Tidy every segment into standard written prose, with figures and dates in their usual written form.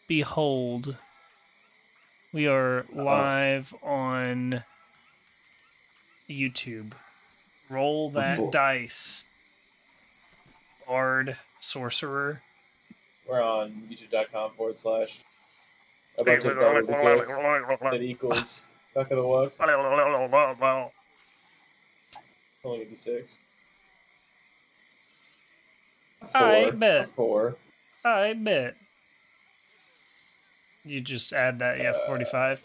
behold, we are live on YouTube. Roll that dice, Bard Sorcerer. We're on youtube.com/ a bunch of double the that equals Duck of the Wild. Only a d6. I bet. 4. I bet. You just add that, yeah, 45.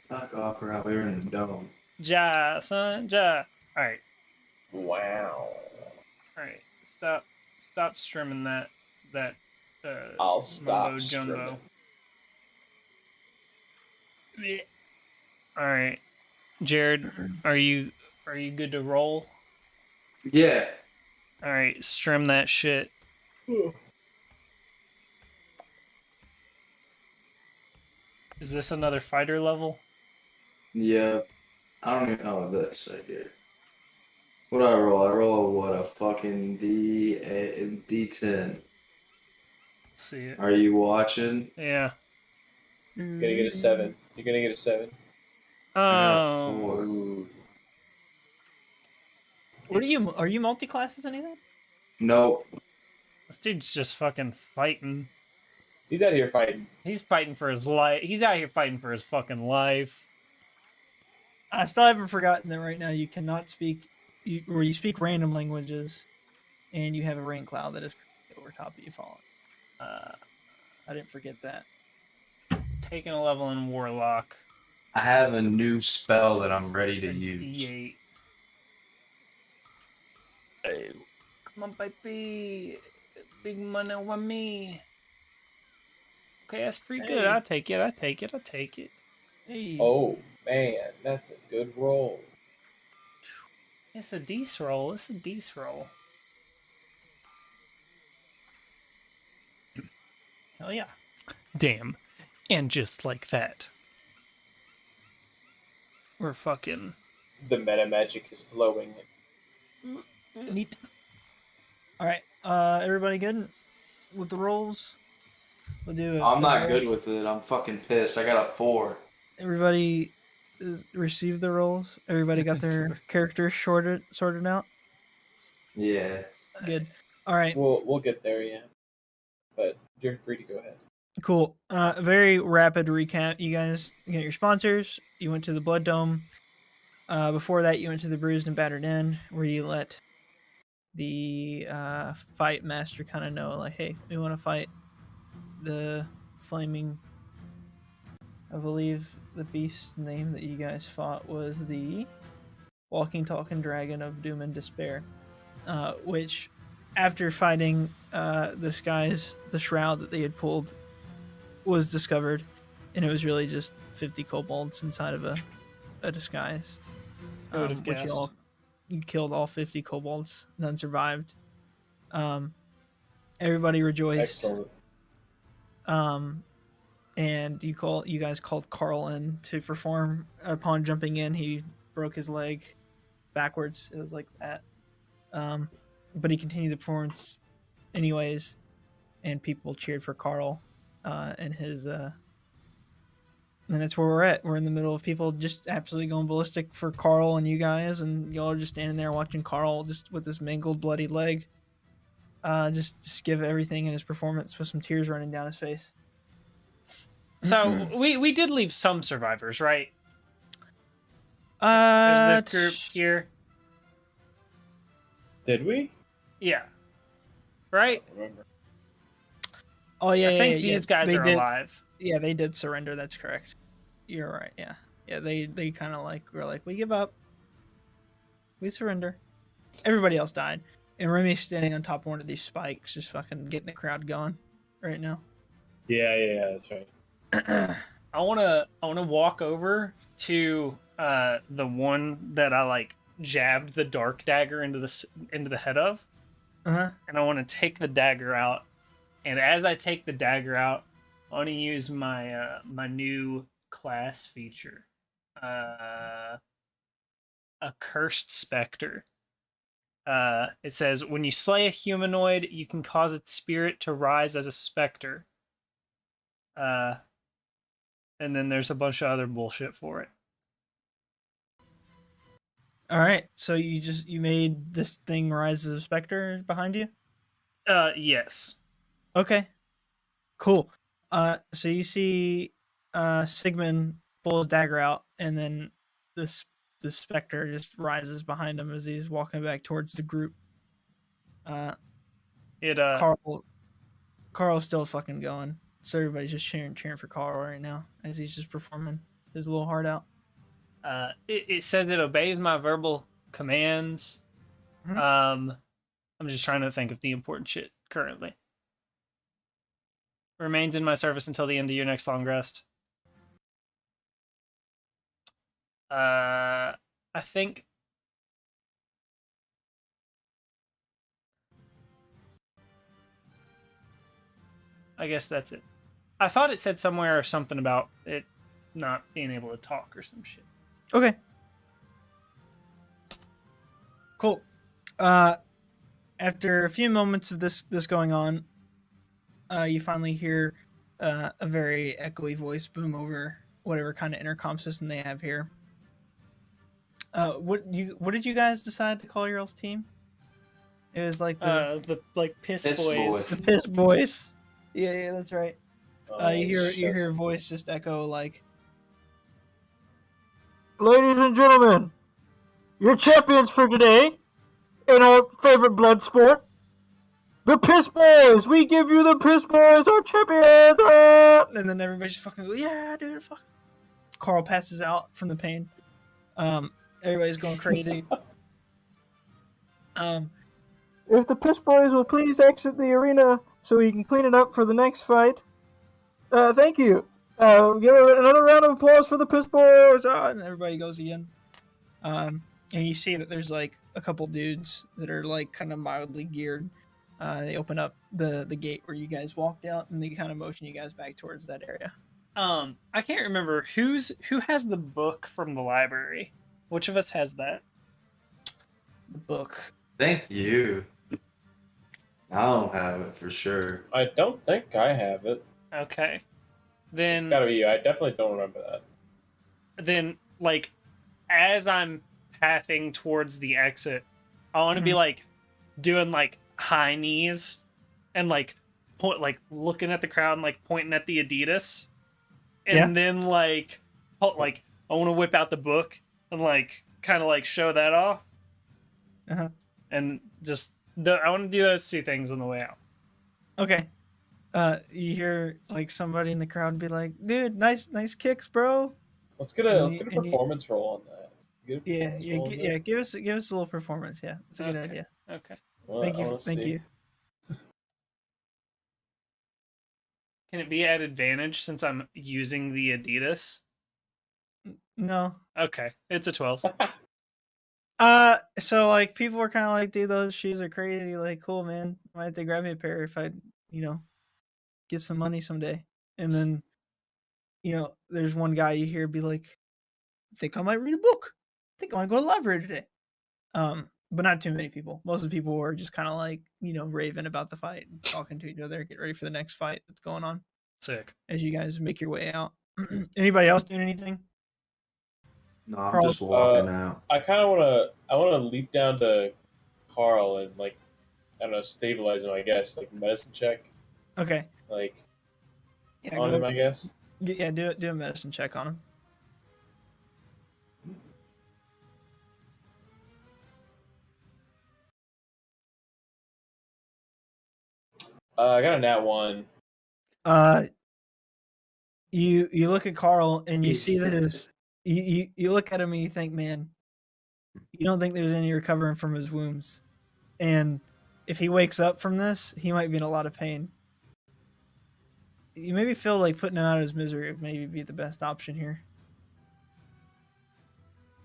Fuck off, or we're in the dome. Ja, son, ja. Alright. Wow. Alright. Stop streaming that I'll stop jumbo. Alright. Jared, are you good to roll? Yeah. Alright, stream that shit. Ooh. Is this another fighter level? Yeah. I don't even know this right here. What do I roll? I roll what, a fucking D10. Let's see it. Are you watching? Yeah. You're gonna get a 7. You're gonna get a 7. Oh. I got a 4. Ooh. What are you multi-classes anything? Nope. This dude's just fucking fighting. He's out here fighting. He's fighting for his life. He's out here fighting for his fucking life. I still haven't forgotten that right now you cannot speak, you speak random languages, and you have a rain cloud that is over top of you falling. I didn't forget that. Taking a level in Warlock. I have a new spell that I'm ready to use. D8. Come on, baby. Big money on me. Okay, that's pretty good. I'll take it. Hey. Oh, man. That's a good roll. It's a dice roll. Hell yeah. Damn. And just like that, we're fucking... The meta magic is flowing. Neat. Alright, everybody good with the rolls? We'll do it. I'm not good with it. I'm fucking pissed. I got a 4. Everybody received the rolls? Everybody got their characters sorted out? Yeah. Good. Alright. We'll get there, yeah. But you're free to go ahead. Cool. Very rapid recap. You guys got your sponsors. You went to the Blood Dome. Before that, you went to the Bruised and Battered Inn, where you let the fight master kind of know, like, hey, we want to fight the flaming... I believe the beast's name that you guys fought was the Walking Talking Dragon of Doom and Despair, which, after fighting the shroud that they had pulled, was discovered, and it was really just 50 kobolds inside of a disguise. Which you killed all 50 kobolds. None survived. Everybody rejoiced. Excellent. And you guys called Carl in to perform. Upon jumping in, he broke his leg backwards. It was like that. But he continued the performance anyways, and people cheered for Carl and his... and that's where we're at. We're in the middle of people just absolutely going ballistic for Carl and you guys, and y'all are just standing there watching Carl just with this mangled, bloody leg. Just give everything in his performance with some tears running down his face. So we did leave some survivors, right? There's the group here. Did we? Yeah. Right? I don't remember. Oh yeah, I think these guys are alive. Yeah, they did surrender. That's correct. You're right. Yeah, they kind of were like, we give up. We surrender. Everybody else died, and Remy's standing on top of one of these spikes, just fucking getting the crowd going right now. Yeah, that's right. I wanna walk over to the one that I jabbed the dark dagger into the head of, and I want to take the dagger out. And as I take the dagger out, I want to use my my new class feature, a cursed specter. It says, when you slay a humanoid, you can cause its spirit to rise as a specter. and then there's a bunch of other bullshit for it. All right, so you made this thing rise as a specter behind you. Yes. Okay, cool. So you see, Sigmund pull his dagger out, and then the specter just rises behind him as he's walking back towards the group. Carl's still fucking going, so everybody's just cheering for Carl right now as he's just performing his little heart out. It says it obeys my verbal commands. Mhm. I'm just trying to think of the important shit currently. Remains in my service until the end of your next long rest. I think. I guess that's it. I thought it said somewhere something about it not being able to talk or some shit. Okay. Cool. After a few moments of this going on, you finally hear a very echoey voice boom over whatever kind of intercom system they have here. What did you guys decide to call your all's team? It was like the piss boys. The piss boys. Yeah, that's right. You shit. hear a voice just echo like, "Ladies and gentlemen, your champions for today in our favorite blood sport, the piss boys. We give you the piss boys, our champions." And then everybody just fucking go, "Yeah, dude, fuck." Carl passes out from the pain. Everybody's going crazy. If the piss boys will please exit the arena so we can clean it up for the next fight. Thank you. Give another round of applause for the piss boys. And everybody goes again. And you see that there's like a couple dudes that are like kind of mildly geared. They open up the gate where you guys walked out, and they kind of motion you guys back towards that area. I can't remember who has the book from the library. Which of us has that? The book. Thank you. I don't have it for sure. I don't think I have it. Okay. It's Then gotta be you. I definitely don't remember that. then like as I'm pathing towards the exit, I want to be like doing like high knees and like looking at the crowd and like pointing at the Adidas, and then like I want to whip out the book and like kind of like show that off, and just I want to do those two things on the way out. Okay. You hear like somebody in the crowd be like, "Dude, nice kicks, bro." Let's get a performance roll on that. Give us a little performance. Yeah, that's a good idea. Okay. Well, Thank you. Can it be at advantage since I'm using the Adidas? No. Okay, it's a 12. So like people were kind of like, "Dude, those shoes are crazy. Like, cool, man. Might have to grab me a pair if I, get some money someday." And then, there's one guy you hear be like, "I think I might read a book. I think I might go to the library today." But not too many people. Most of the people were just kind of like, raving about the fight and talking to each other, get ready for the next fight that's going on. Sick. As you guys make your way out. Anybody else doing anything? No, I'm just walking out. I kind of want to leap down to Carl and like, I don't know, stabilize him. I guess like medicine check. Okay. Like, yeah, on him, I guess. Yeah, do a medicine check on him. I got a nat 1. You look at Carl and you see that you look at him and you think, man, you don't think there's any recovering from his wounds, and if he wakes up from this, he might be in a lot of pain. You maybe feel like putting him out of his misery would maybe be the best option here.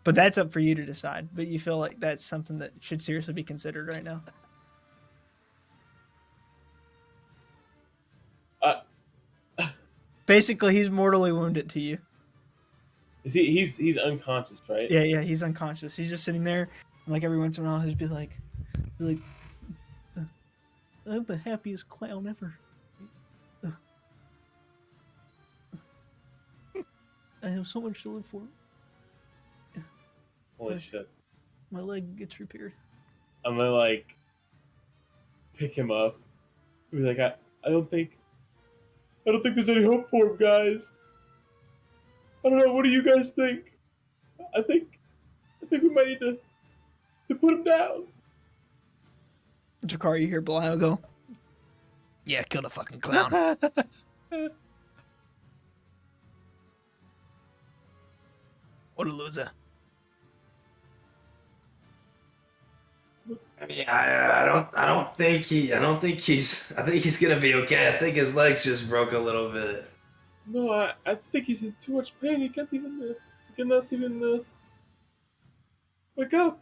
But that's up for you to decide. But you feel like that's something that should seriously be considered right now. Basically, he's mortally wounded to you. Is he's unconscious, right? Yeah, he's unconscious. He's just sitting there, and like every once in a while, he'll just be like, I'm the happiest clown ever. I have so much to live for. Holy shit. My leg gets repaired. I'm gonna like pick him up. Be like, I don't think there's any hope for him, guys. I don't know. What do you guys think? I think we might need to put him down. Jakar, you hear Belial go, yeah, kill the fucking clown. What a loser. Yeah, I think he's gonna be okay. I think his legs just broke a little bit. No, I think he's in too much pain. He cannot even wake up.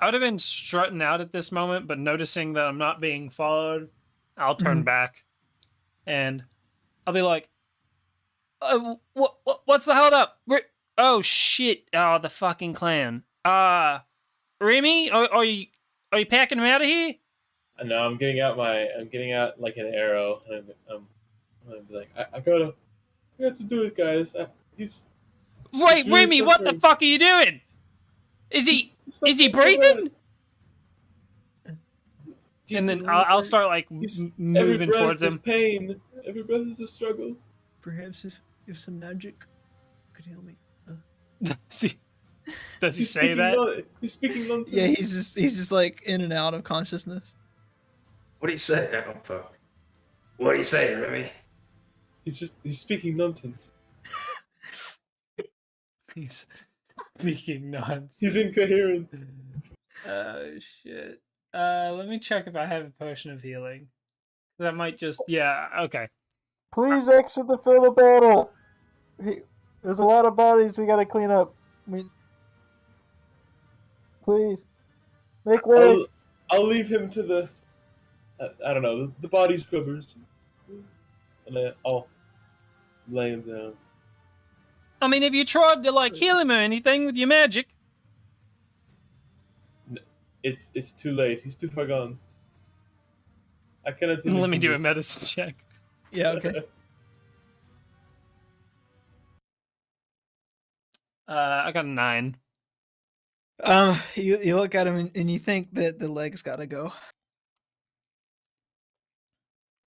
I would have been strutting out at this moment, but noticing that I'm not being followed, I'll turn back, and I'll be like, "What's the hold up? Oh shit! Oh, the fucking clan. Remy, are you packing him out of here?" No, I'm getting out like an arrow, and I'm gonna be like, I got to do it, guys. He's Wait, really Remy, what the suffering. fuck are you doing? Is he He's suffering breathing? so And then bad. I'll start like Every moving breath towards is him. pain. Every breath is a struggle. Perhaps if some magic could heal me. Does he say that? He's speaking nonsense. Yeah, he's just like in and out of consciousness. What do you say? Oh, fuck. What do you say, Remy? He's speaking nonsense. He's speaking nonsense. He's incoherent. Oh shit. Let me check if I have a potion of healing. That might just okay. Please exit the field of battle. There's a lot of bodies we gotta clean up. Please. Make way. I'll leave him to the I don't know, the body scrubbers. And then I'll lay him down. I mean, have you tried to like heal him or anything with your magic? It's too late. He's too far gone. I cannot. Let me do a this. medicine check. Yeah, okay. I got a 9. You look at him and you think that the leg's gotta go.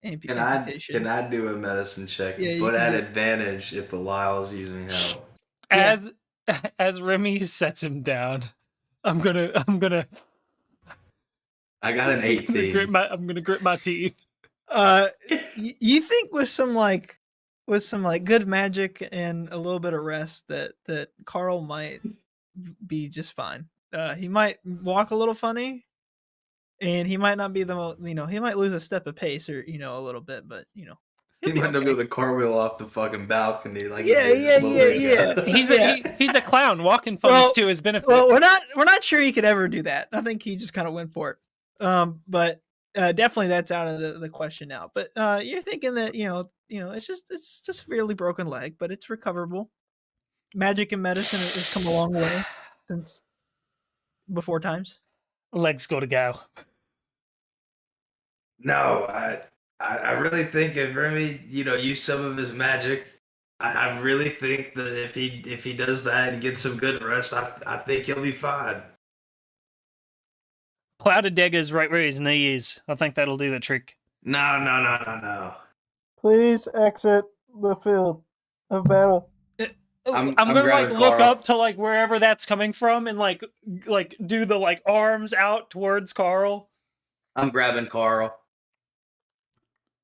Can Amputation. I do a medicine check? Yeah, you but can at do- advantage if Belial's using help. Yeah. As Remy sets him down, I'm gonna I got an 18. I'm gonna grit my teeth. You think with some good magic and a little bit of rest that Carl might be just fine. He might walk a little funny, and he might not be the most, he might lose a step of pace or a little bit, but He he'll be might not okay. be able to cartwheel off the fucking balcony like Yeah, he did yeah. ago. He's a clown. Walking fun's to his benefit. Well, we're not sure he could ever do that. I think he just kind of went for it. But definitely that's out of the question now. But you're thinking that it's just a severely broken leg, but it's recoverable. Magic and medicine has come a long way since before times. Legs go to go. No, I really think if Remy, used some of his magic, I really think that if he does that and gets some good rest, I think he'll be fine. Clouded Dagger's right where his knee is. I think that'll do the trick. No. Please exit the field of battle. I'm I'm gonna grabbing look Carl. up to wherever that's coming from and do the arms out towards Carl. I'm grabbing Carl.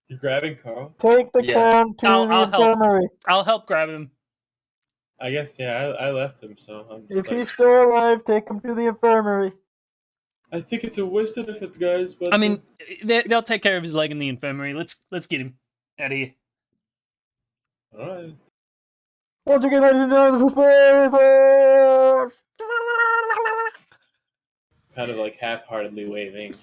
You're grabbing Carl? Take the Yeah. clown to I'll the help. infirmary. I'll help grab him. I guess, yeah, I left him, so I'm just If he's still alive, take him to the infirmary. I think it's a wasted effort, guys, but I mean, they'll take care of his leg in the infirmary. Let's get him out of here. alright. Once again, ladies and gentlemen, the space. Kind of half-heartedly waving.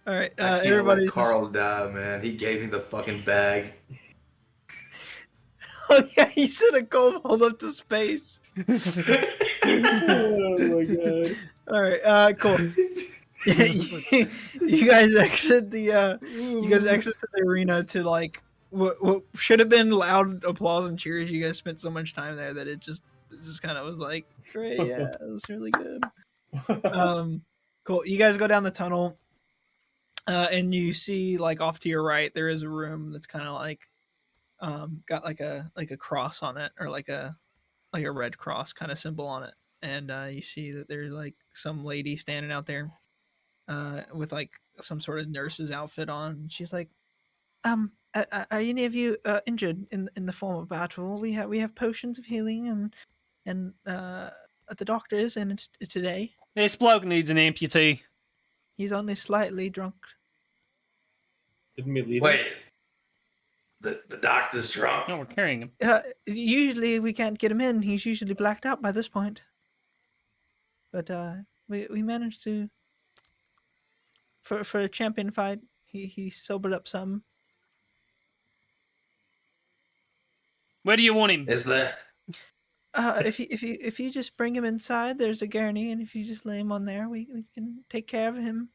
All right, I can't everybody's let Carl die, man. He gave me the fucking bag. Oh yeah, you sent a kobold up to space. Oh my god. All right, cool. you guys exit the to the arena to what should have been loud applause and cheers. You guys spent so much time there that it just kind of was like, great, yeah, it was really good. Cool. You guys go down the tunnel, and you see like off to your right there is a room that's kind of like got like a cross on it, or like a red cross kind of symbol on it, and you see that there's like some lady standing out there with like some sort of nurse's outfit on. She's like, are any of you injured in the form of battle? We have potions of healing, and the doctor is in today. This bloke needs an amputee. He's only slightly drunk. Didn't we leave him? Wait. The doctor's drunk. No, we're carrying him. Usually we can't get him in. He's usually blacked out by this point. But we managed to, for a champion fight, he sobered up some. Where do you want him? Is there? If you just bring him inside, there's a gurney, and if you just lay him on there, we can take care of him.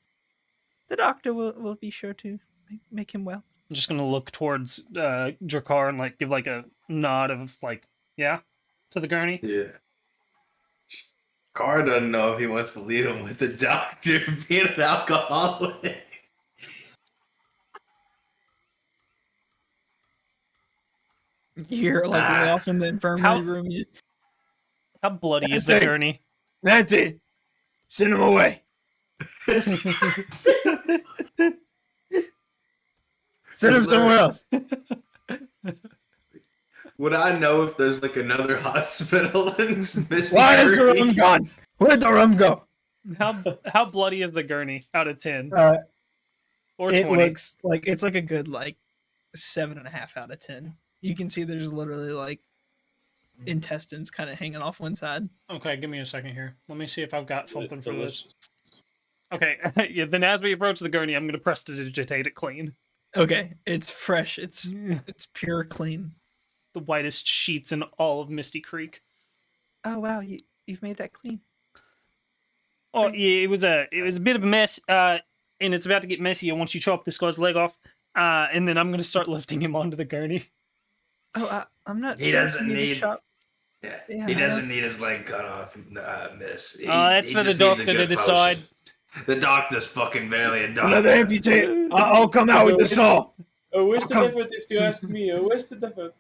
The doctor will be sure to make him well. I'm just gonna look towards Drakkar and like give like a nod of like, yeah, to the gurney. Yeah. Carr doesn't know if he wants to leave him with the doctor being an alcoholic. You're like way off in the infirmary room. You just, How bloody is That's the it. gurney? that's it. Send him away. Send him somewhere else. Would I know if there's like another hospital in Misty Why is the Creek? rum gone? Where'd the rum go? How bloody is the gurney out of 10 or It 20? looks like it's like a good like 7.5 out of 10. You can see there's literally like intestines kind of hanging off one side. Okay, give me a second here. Let me see if I've got something for this. Okay, yeah, then as we approach the gurney, I'm gonna prestidigitate it clean. Okay, it's fresh. It's pure clean. The whitest sheets in all of Misty Creek. Oh wow, you've made that clean. Oh yeah, it was a bit of a mess, and it's about to get messier once you chop this guy's leg off, and then I'm gonna start lifting him onto the gurney. Oh, I'm not. He sure doesn't if you need- chop. Yeah, Yeah, he I doesn't know. need his leg cut off, Miss. That's He for the just needs a doctor to good decide. potion. The doctor's fucking barely a doctor. Another amputee. I'll come out with the saw. A wasted come- effort, if you ask me. A wasted effort.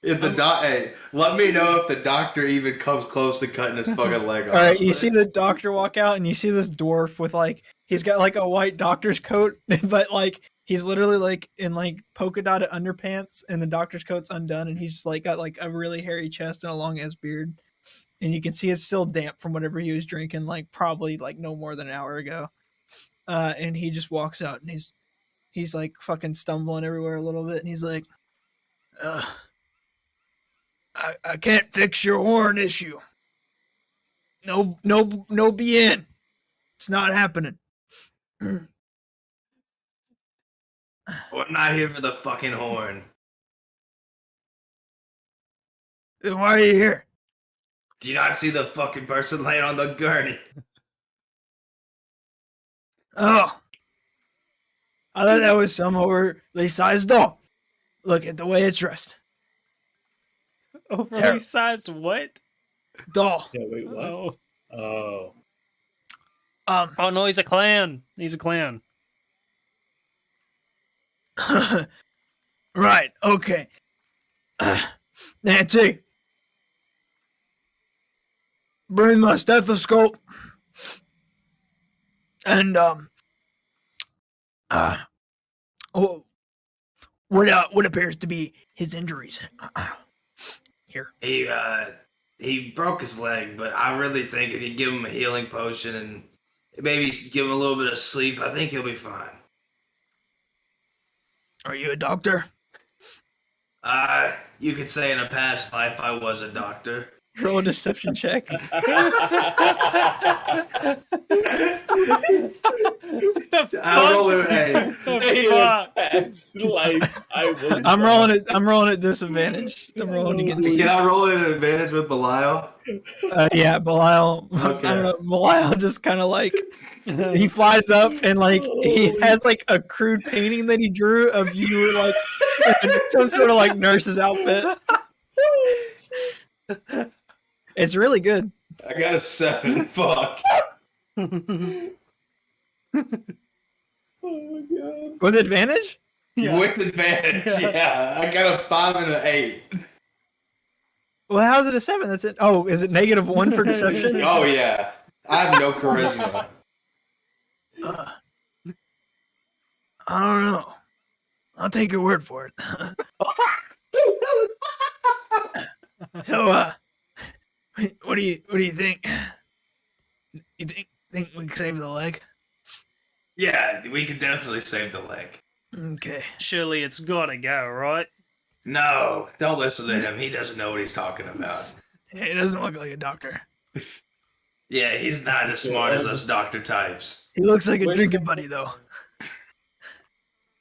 If the hey, let me know if the doctor even comes close to cutting his fucking leg off. All right, you see the doctor walk out, and you see this dwarf with like he's got like a white doctor's coat, but like he's literally like in like polka dotted underpants, and the doctor's coat's undone, and he's just like got like a really hairy chest and a long ass beard, and you can see it's still damp from whatever he was drinking, like probably like no more than an hour ago. And he just walks out, and he's like fucking stumbling everywhere a little bit, and he's like, I can't fix your horn issue. No BN. It's not happening. We're not here for the fucking horn. Then why are you here? Do you not see the fucking person laying on the gurney? Oh. I thought that was some overly sized doll. Look at the way it's dressed. Overly sized what? Doll. Yeah, wait, what? Oh. Oh. Oh no, he's a clown. He's a clown. Right, okay. Nancy. Bring my stethoscope. And what appears to be his injuries. Here. He broke his leg, but I really think if you give him a healing potion and maybe give him a little bit of sleep, I think he'll be fine. Are you a doctor? You could say in a past life I was a doctor. Roll a deception check. The I roll fuck? it. Say fuck? past life, I was. I'm rolling it. I'm rolling at disadvantage. I'm rolling against Can you. I roll it at advantage with Belial? Yeah, Belial. Okay. I don't know. Belial just kind of like he flies up and like he has like a crude painting that he drew of you like in some sort of like nurse's outfit. It's really good. I got a 7. Fuck. Oh my god. With advantage? Yeah. With advantage, yeah. I got a 5 and an 8. Well, how's it a 7? That's it. Oh, is it -1 for deception? Oh yeah. I have no charisma. I don't know. I'll take your word for it. So, what do you think? You think we can save the leg? Yeah, we can definitely save the leg. Okay. Surely it's gotta go, right? No, don't listen to him. He doesn't know what he's talking about. He doesn't look like a doctor. Yeah, he's not as smart as us doctor types. He looks like a Wait. drinking buddy, though.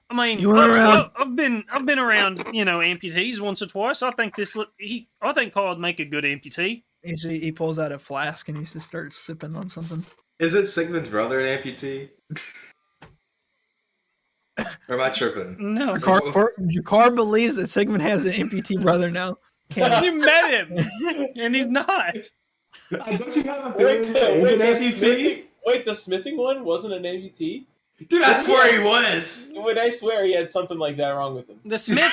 I mean, You went around- I've been around, amputees once or twice. I think I think Carl would make a good amputee. You see, he pulls out a flask and he just starts sipping on something. Isn't Sigmund's brother an amputee? Or am I tripping? No, Jakar believes that Sigmund has an amputee brother now. Can't you met him, and he's not. Don't you have a Wait, theory that he's an the amputee? wait, the smithing one wasn't an amputee? Dude, I swear he was. Wait, I swear he had something like that wrong with him. The Smith.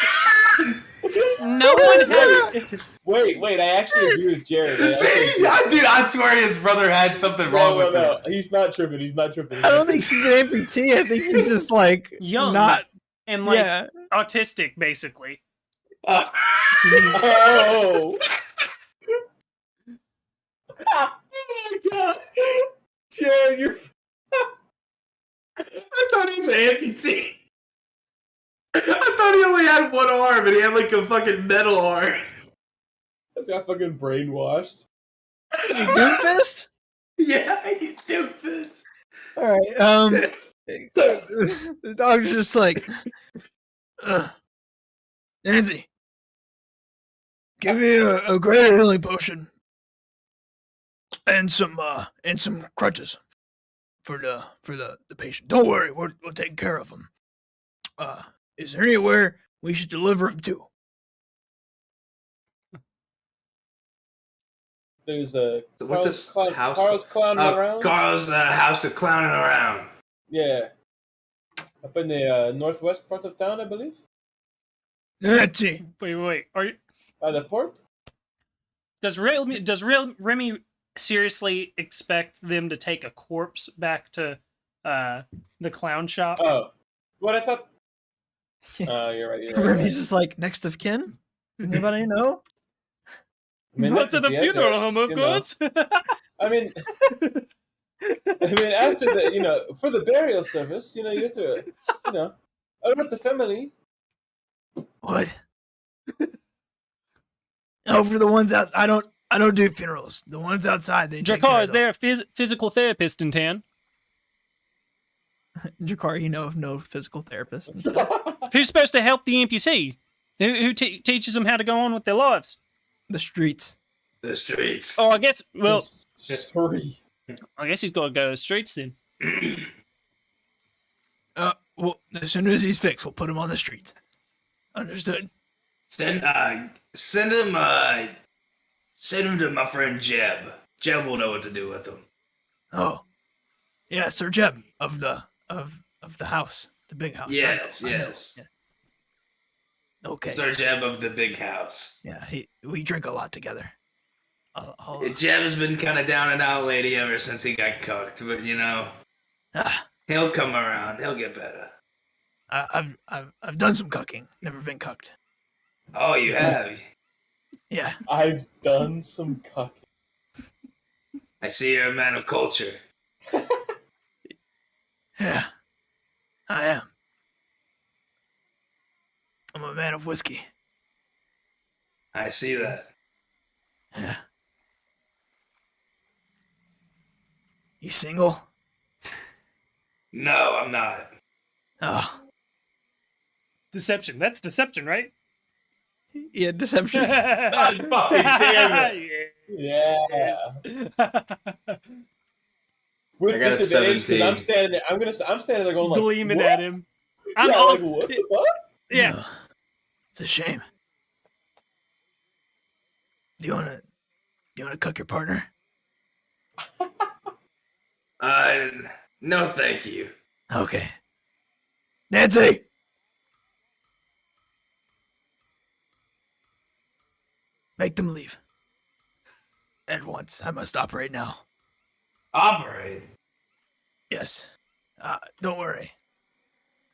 No one had. Wait, I actually agree with Jared. I actually- Dude, I swear his brother had something wrong with him. No, he's not tripping. He's not tripping. I don't think he's an amputee. I think he's just like Young. not. And like Yeah. autistic, basically. Oh. Oh my god. Jared, you're. I thought he was an amputee. I thought he only had one arm and he had like a fucking metal arm. I got fucking brainwashed. Doomfist? Yeah, he's stupid. All right. The dog's just like, Nancy, give me a greater healing potion and some crutches for the patient. Don't worry, we'll take care of him. Is there anywhere we should deliver him to? There's a. What's this house? Carl's clowning around? Carl's house of clowning around. Yeah. Up in the northwest part of town, I believe. Nancy. Wait. Are you? By the port? Does Remy seriously expect them to take a corpse back to the clown shop? Oh. What I thought. Oh, you're right. Remy's just like, next of kin? Anybody know? I mean, Not that to the is funeral address, home, of you know. course. I mean, after the, for the burial service, you have to, alert the family. What? Oh, for the ones out, I don't do funerals. The ones outside, they take care Jakar, of is there a physical therapist in town? them. Jakar, you know of no physical therapist. Who's supposed to help the amputee? Who teaches them how to go on with their lives? The streets. The streets. Oh, I guess. Well, Sorry. I guess he's got to go to the streets then. Well, as soon as he's fixed, we'll put him on the streets. Understood. Send him to my friend Jeb. Jeb will know what to do with him. Oh, yeah, Sir Jeb of the house, the big house. Yes, I know. yes. Yeah. Okay. Sir Jeb of the big house. Yeah, we drink a lot together. I'll, Jeb has been kind of down and out lady ever since he got cooked, but he'll come around. He'll get better. I've done some cucking. Never been cucked. Oh, you have? Yeah. I've done some cucking. I see you're a man of culture. Yeah. I am. I'm a man of whiskey. I see that. Yeah. You single? No, I'm not. Oh, Deception. That's deception, right? yeah, deception. God fucking damn it. Yeah. Yes. With I got a disadvantage because I'm 17. standing there. I'm standing there going like, Gleaming what? at him. I'm Yeah, all, like what the fuck? yeah. No, it's a shame. Do you wanna cook your partner? No, thank you. Okay. Nancy! Make them leave. At once. I must operate now. Operate. Yes. Don't worry.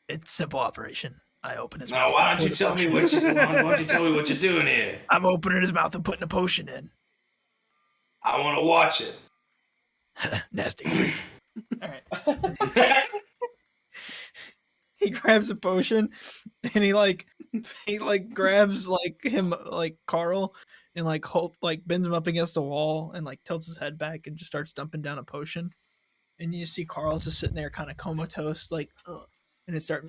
It's simple operation. I open his Now, mouth. why and don't you put a tell me potion- why don't you tell me what you're doing here? I'm opening his mouth and putting a potion in. I want to watch it. Nasty freak. Alright. He grabs a potion and he grabs him Carl and bends him up against a wall and tilts his head back and just starts dumping down a potion. And you see Carl's just sitting there kind of comatose, ugh. And it starts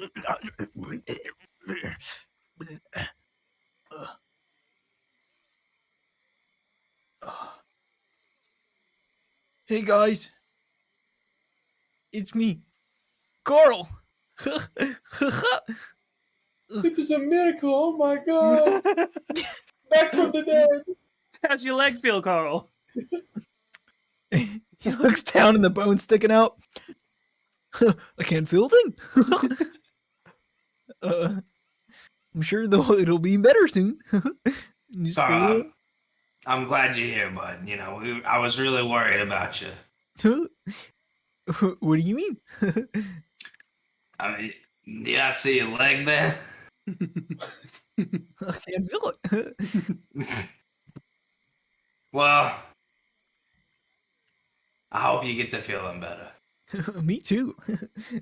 Hey guys. It's me. Carl. It is a miracle. Oh my god. Back from the dead. How's your leg feel, Carl? He looks down and the bone's sticking out. I can't feel a thing. I'm sure it'll be better soon. Just a Carl, little- I'm glad you're here, bud. I was really worried about you. What do you mean? I mean, do you not see your leg there? I can't feel it. Well, I hope you get to feeling better. Me too.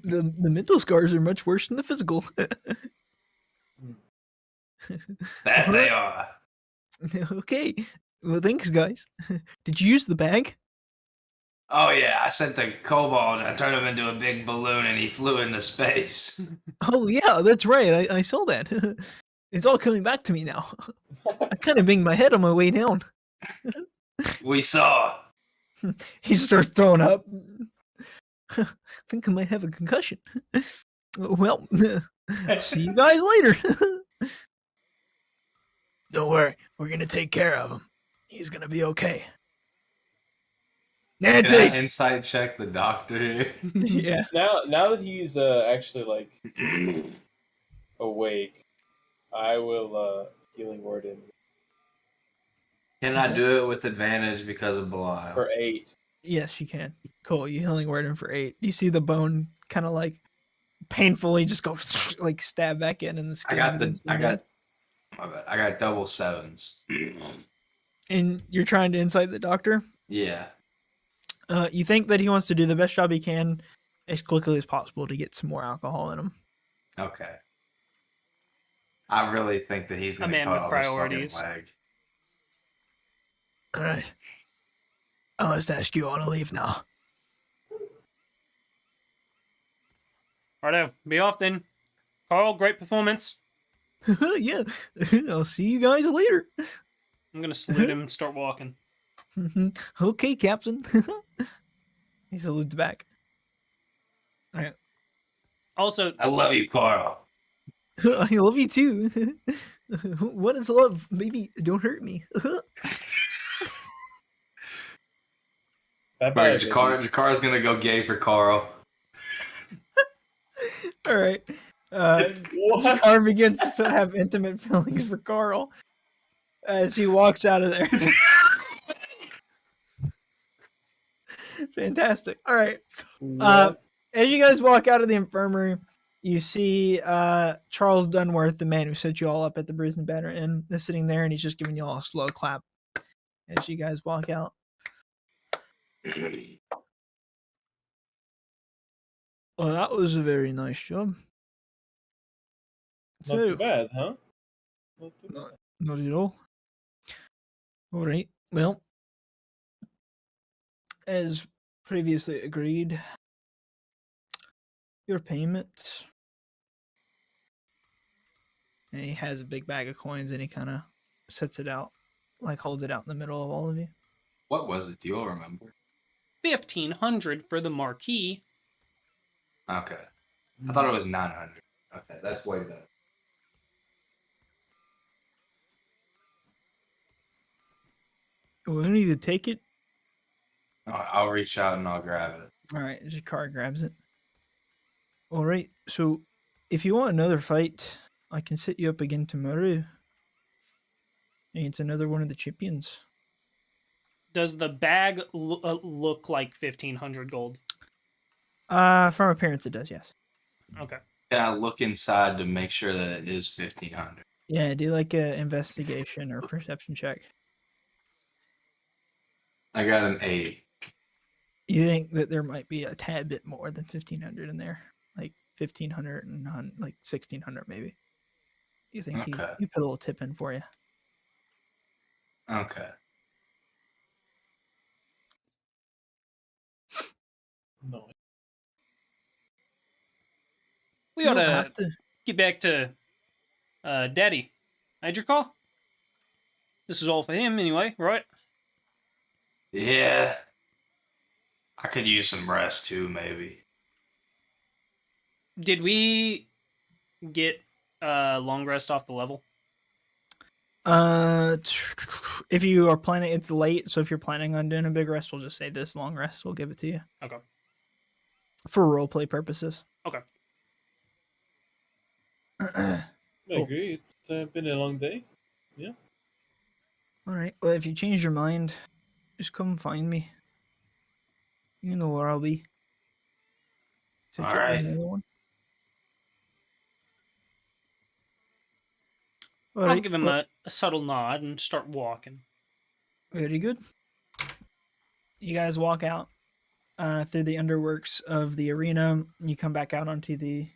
The mental scars are much worse than the physical. That they are. Okay. Well, thanks, guys. Did you use the bag? Oh yeah, I sent the kobold. I turned him into a big balloon, and he flew into space. Oh, yeah, that's right. I saw that. It's all coming back to me now. I kind of banged my head on my way down. We saw. He starts throwing up. I think I might have a concussion. Well, see you guys later. Don't worry, we're gonna take care of him. He's gonna be okay. Can I Nancy! insight check the doctor here? Yeah. Now that he's actually awake, I will healing word in Can I do it with advantage because of Belial? for 8. Yes, you can. Cool, you healing word him for 8. You see the bone kind of painfully just go stab back in the skin. I got double 7s. And you're trying to insight the doctor? Yeah. You think that he wants to do the best job he can as quickly as possible to get some more alcohol in him. Okay. I really think that he's A gonna man cut with off priorities. his fucking leg. All right. I must ask you all to leave now. Righto, be off then. Carl, great performance. Yeah. I'll see you guys later. I'm gonna salute him and start walking. Okay, Captain. He salutes back. All right. Also, I love you, Carl. I love you too. What is love? Baby, don't hurt me. Bye-bye, Right, baby. Jakar's gonna go gay for Carl. All right. What? Carl begins to have intimate feelings for Carl as he walks out of there. Fantastic. All right. As you guys walk out of the infirmary, you see Charles Dunworth, the man who set you all up at the Bruised and Battered Inn, is sitting there, and he's just giving you all a slow clap as you guys walk out. Well, that was a very nice job. Not too bad, huh? Not too No. bad. Not at all. All right. Well, as previously agreed. Your payment. And he has a big bag of coins and he kind of sets it out, like holds it out in the middle of all of you. What was it? Do you all remember? 1,500 for the marquee. Okay. I thought it was 900. Okay, that's way better. Will any of you take it? I'll reach out and I'll grab it. All right, Jakar grabs it. All right, so if you want another fight, I can set you up again tomorrow. Against another one of the champions. Does the bag look like 1,500 gold? From appearance, it does, yes. Okay. Can I look inside to make sure that it is 1,500? Yeah, do like a investigation or perception check. I got an 8. You think that there might be a tad bit more than 1,500 in there, like 1,500 and like 1,600 maybe. You think he put a little tip in for you? Okay. No. We You ought don't to have to. get back to Daddy. I had your call? This is all for him anyway, right? Yeah. I could use some rest too, maybe. Did we get long rest off the level? If you are planning, it's late, so if you're planning on doing a big rest, we'll just say this long rest. We'll give it to you. Okay. For roleplay purposes. Okay. I agree. It's been a long day. All right. Well, if you change your mind, just come find me. You know where I'll be. Set All you up with right. another one. All I'll right, give him well, a subtle nod and start walking. very good. You guys walk out through the underworks of the arena. You come back out onto the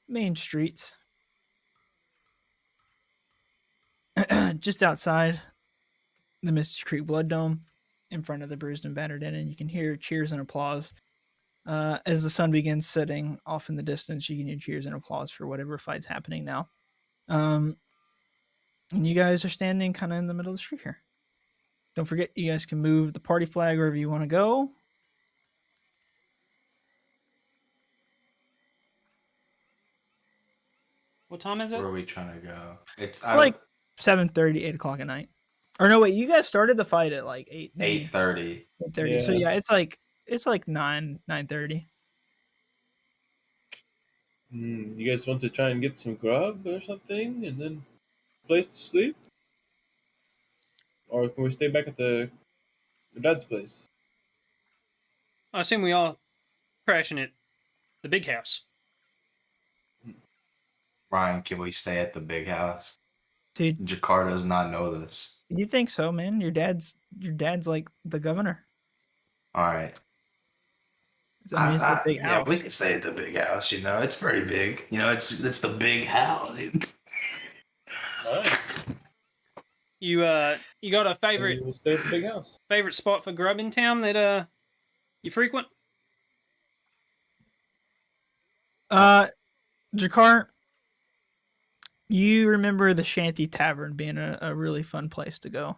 main streets. Just outside the Misty Creek Blood Dome, in front of the Bruised and Battered Inn, and you can hear cheers and applause. As the sun begins setting off in the distance, you can hear cheers and applause for whatever fight's happening now. And you guys are standing kind of in the middle of the street here. Don't forget, you guys can move the party flag wherever you want to go. What time is it? Where are we trying to go? It's like 7:30, 8 o'clock at night. Or no, wait, you guys started the fight at like 8:30. 8:30. So yeah, it's like 9:30. You guys want to try and get some grub or something, and then place to sleep, or can we stay back at the dad's place? I assume we all crashing at the big house. Ryan, can we stay at the big house? Dude, Jakar does not know this. you think so, man? Your dad's like the governor. All right. I mean, it's the big yeah, house. we can stay at the big house. You know, it's pretty big. You know, it's the big house. Dude. All right. You got a favorite We'll stay at the big house. favorite spot for grub in town that you frequent? Jakar, you remember the Shanty Tavern being a really fun place to go.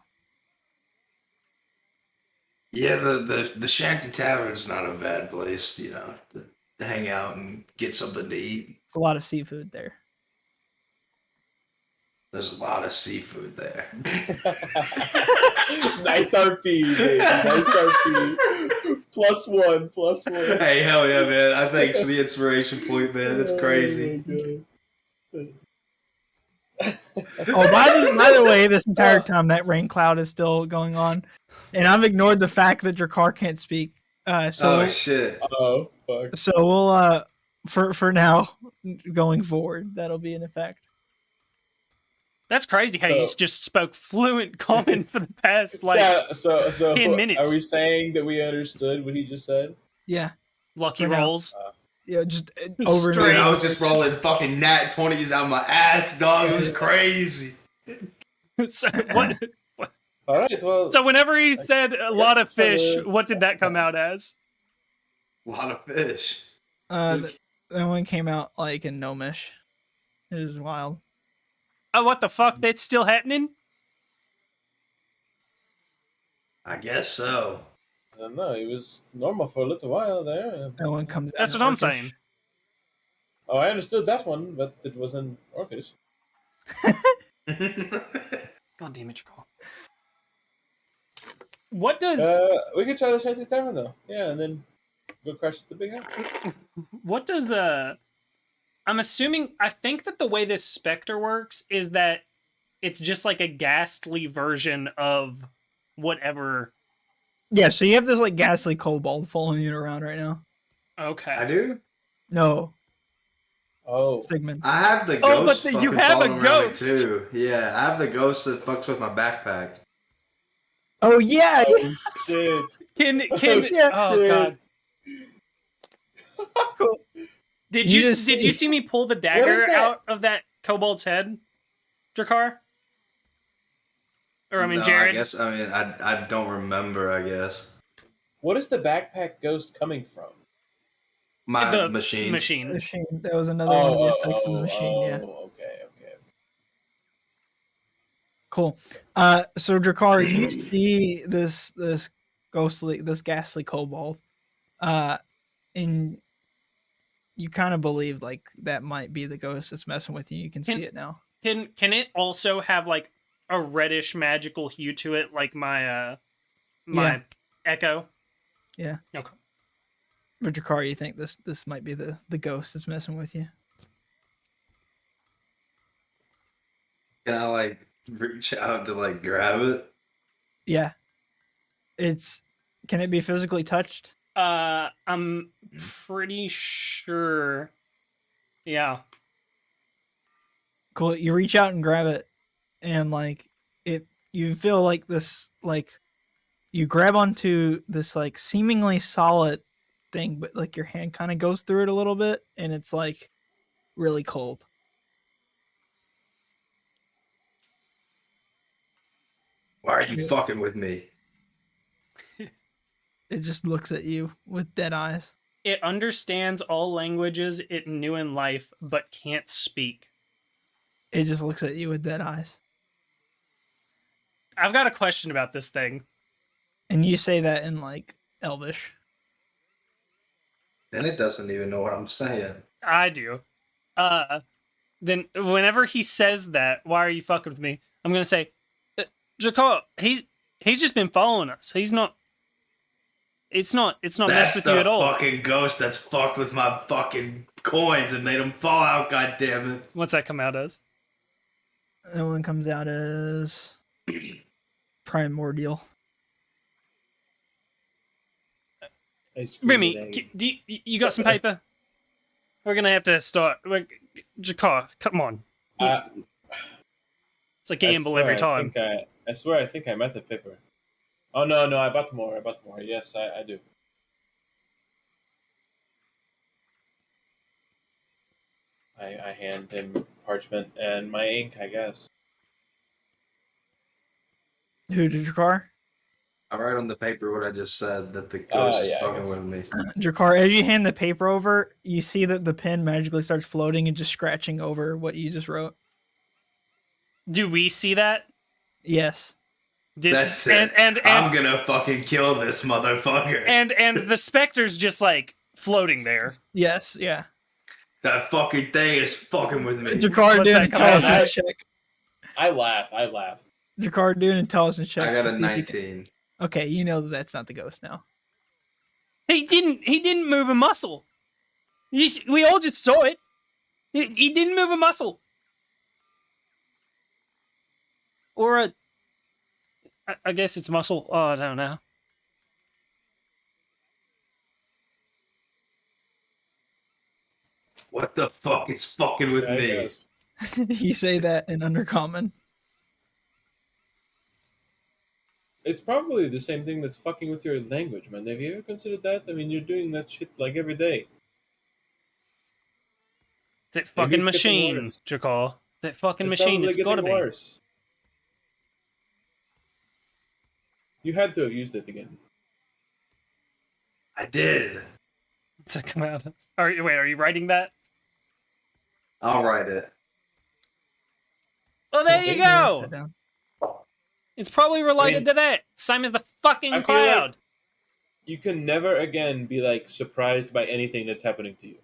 Yeah, the Shanty Tavern's not a bad place. You know, to hang out and get something to eat. It's a lot of seafood there. There's a lot of seafood there. Nice RP, baby. Nice RP. +1. Hey, hell yeah, man! Thanks for the inspiration point, man. That's crazy. Oh, by the way, this entire time that rain cloud is still going on, and I've ignored the fact that your car can't speak. So Oh shit! Oh fuck. so we'll for now going forward, that'll be in effect. That's crazy how you So- just spoke fluent common for the past like Yeah, so 10 minutes. Are we saying that we understood what he just said? Yeah, lucky For now. rolls. yeah, just over and Dude, I over. was just rolling fucking nat 20s out my ass, dog. It was crazy. So, what? All right. Well. So whenever he said a lot of fish, to- what did that come out as? A lot of fish. That one came out like in Gnomish. It was wild. Oh, what the fuck? That's still happening? I guess so. I don't know. It was normal for a little while there. That one comes out. That's in what I'm Orcish. saying. Oh, I understood that one, but it wasn't Orcish. God damn it, Jacal. What does We could try the Shanty Tavern though. Yeah, and then go crash at the big house. what does I'm assuming I think that the way this specter works is that it's just like a ghastly version of whatever. Yeah, so you have this like ghastly kobold following you around right now. Okay. I do. No, Oh, Sigmund. I have the Oh, ghost. but you fucking have a following around me, ghost. too. Yeah, I have the ghost that fucks with my backpack. Oh yeah, yeah. shit. Can Yeah, oh shit. god. Cool. Did You you just did see- you see me pull the dagger that? out of that kobold's head, Drakar? Or I mean No, Jared? I guess. I mean, I don't remember. I guess What is the backpack ghost coming from? my the machine. machine. Machine. That was another one of the effects of the machine. Yeah. Okay. Cool. So Drakar, you see this ghastly kobold, and you kind of believe like that might be the ghost that's messing with you. You can see it now. Can it also have like a reddish magical hue to it, like my Yeah. echo? Yeah. Okay. But Drakar, you think this might be the ghost that's messing with you? Can I like reach out to like grab it? Yeah. Can it be physically touched? I'm pretty sure. Yeah. Cool. You reach out and grab it, and you feel like this, like you grab onto this like seemingly solid thing, but like your hand kind of goes through it a little bit, and it's like really cold. Why are you Yeah. fucking with me? It just looks at you with dead eyes. It understands all languages it knew in life, but can't speak. It just looks at you with dead eyes. I've got a question about this thing. And you say that in like Elvish. Then it doesn't even know what I'm saying. I do. Then whenever he says that, why are you fucking with me? I'm gonna say, Jakar, he's just been following us. He's not. It's not messed That's with the you at all. fucking ghost that's fucked with my fucking coins and made them fall out. God damn it! What's that come out as? That one comes out as primordial. Remy, you got some paper? We're gonna have to start. Jakar, come on. It's a gamble every time. I swear, I think I met the paper. Oh no, I bought more. Yes, I do. I hand him parchment and my ink, I guess. Who did Jakar? I write on the paper what I just said, that the ghost is yeah, I fucking guess. with me. Jakar, as you hand the paper over, you see that the pen magically starts floating and just scratching over what you just wrote. Do we see that? Yes. That's it. And I'm gonna fucking kill this motherfucker. and the specter's just like floating there. Yes, yeah. That fucking thing is fucking with me. Jakar, What's do an that come out intelligence as? check. I laugh. Jakar, do an intelligence check. I got to a see if you can- 19. Okay, you know that that's not the ghost now. He didn't move a muscle. We all just saw it. He didn't move a muscle. Or I guess it's muscle. Oh, I don't know. What the fuck is fucking with I me? guess. You say that in Undercommon. It's probably the same thing that's fucking with your language, man. Have you ever considered that? I mean, you're doing that shit like every day. It's that Maybe fucking it's getting machine, worse. Jakal. That fucking It's machine. probably It's gotta getting be. worse. You had to have used it again. I did. To come out. Are you writing that? I'll write it. Oh, there Okay, you Yeah, write go. that down. It's probably related mean, to that. Same as the fucking I feel like- cloud. You can never again be like surprised by anything that's happening to you.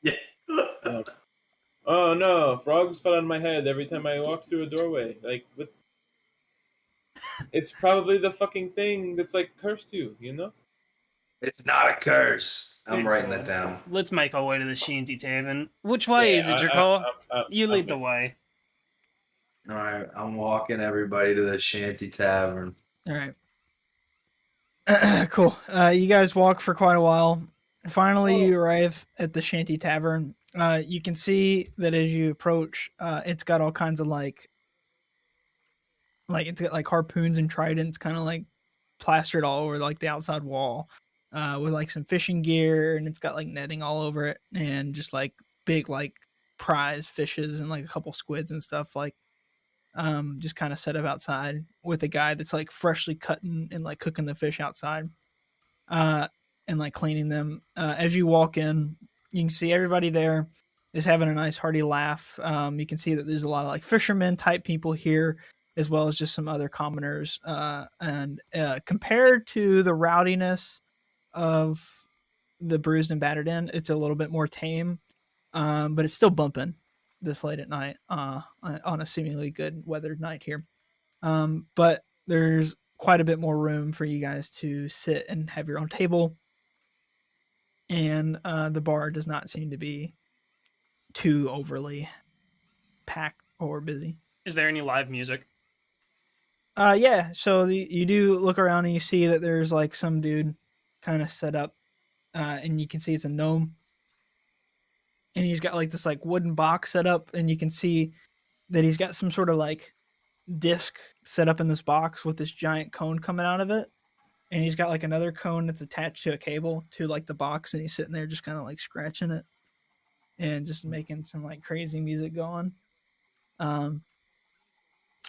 Yeah. Oh no, frogs fell on my head every time I walk through a doorway. Like, what? It's probably the fucking thing that's like cursed you, you know? It's not a curse. I'm writing that down. Let's make our way to the shanty tavern. Which way is it, Jakar? You lead the way. All right, I'm walking everybody to the shanty tavern. All right. Cool. You guys walk for quite a while. Finally, you arrive at the shanty tavern. You can see that as you approach, it's got all kinds of like it's got like harpoons and tridents kind of like plastered all over like the outside wall, with like some fishing gear, and it's got like netting all over it, and just like big like prize fishes and like a couple squids and stuff like just kind of set up outside with a guy that's like freshly cutting and like cooking the fish outside, and like cleaning them. As you walk in, you can see everybody there is having a nice hearty laugh. You can see that there's a lot of like fishermen type people here, as well as just some other commoners. And compared to the rowdiness of the Bruised and Battered Inn, it's a little bit more tame, but it's still bumping this late at night on a seemingly good weathered night here. But there's quite a bit more room for you guys to sit and have your own table. And the bar does not seem to be too overly packed or busy. Is there any live music? Yeah, so you do look around and you see that there's like some dude kind of set up, and you can see it's a gnome. And he's got like this like wooden box set up, and you can see that he's got some sort of like disc set up in this box with this giant cone coming out of it. And he's got like another cone that's attached to a cable to like the box, and he's sitting there just kind of like scratching it and just making some like crazy music going.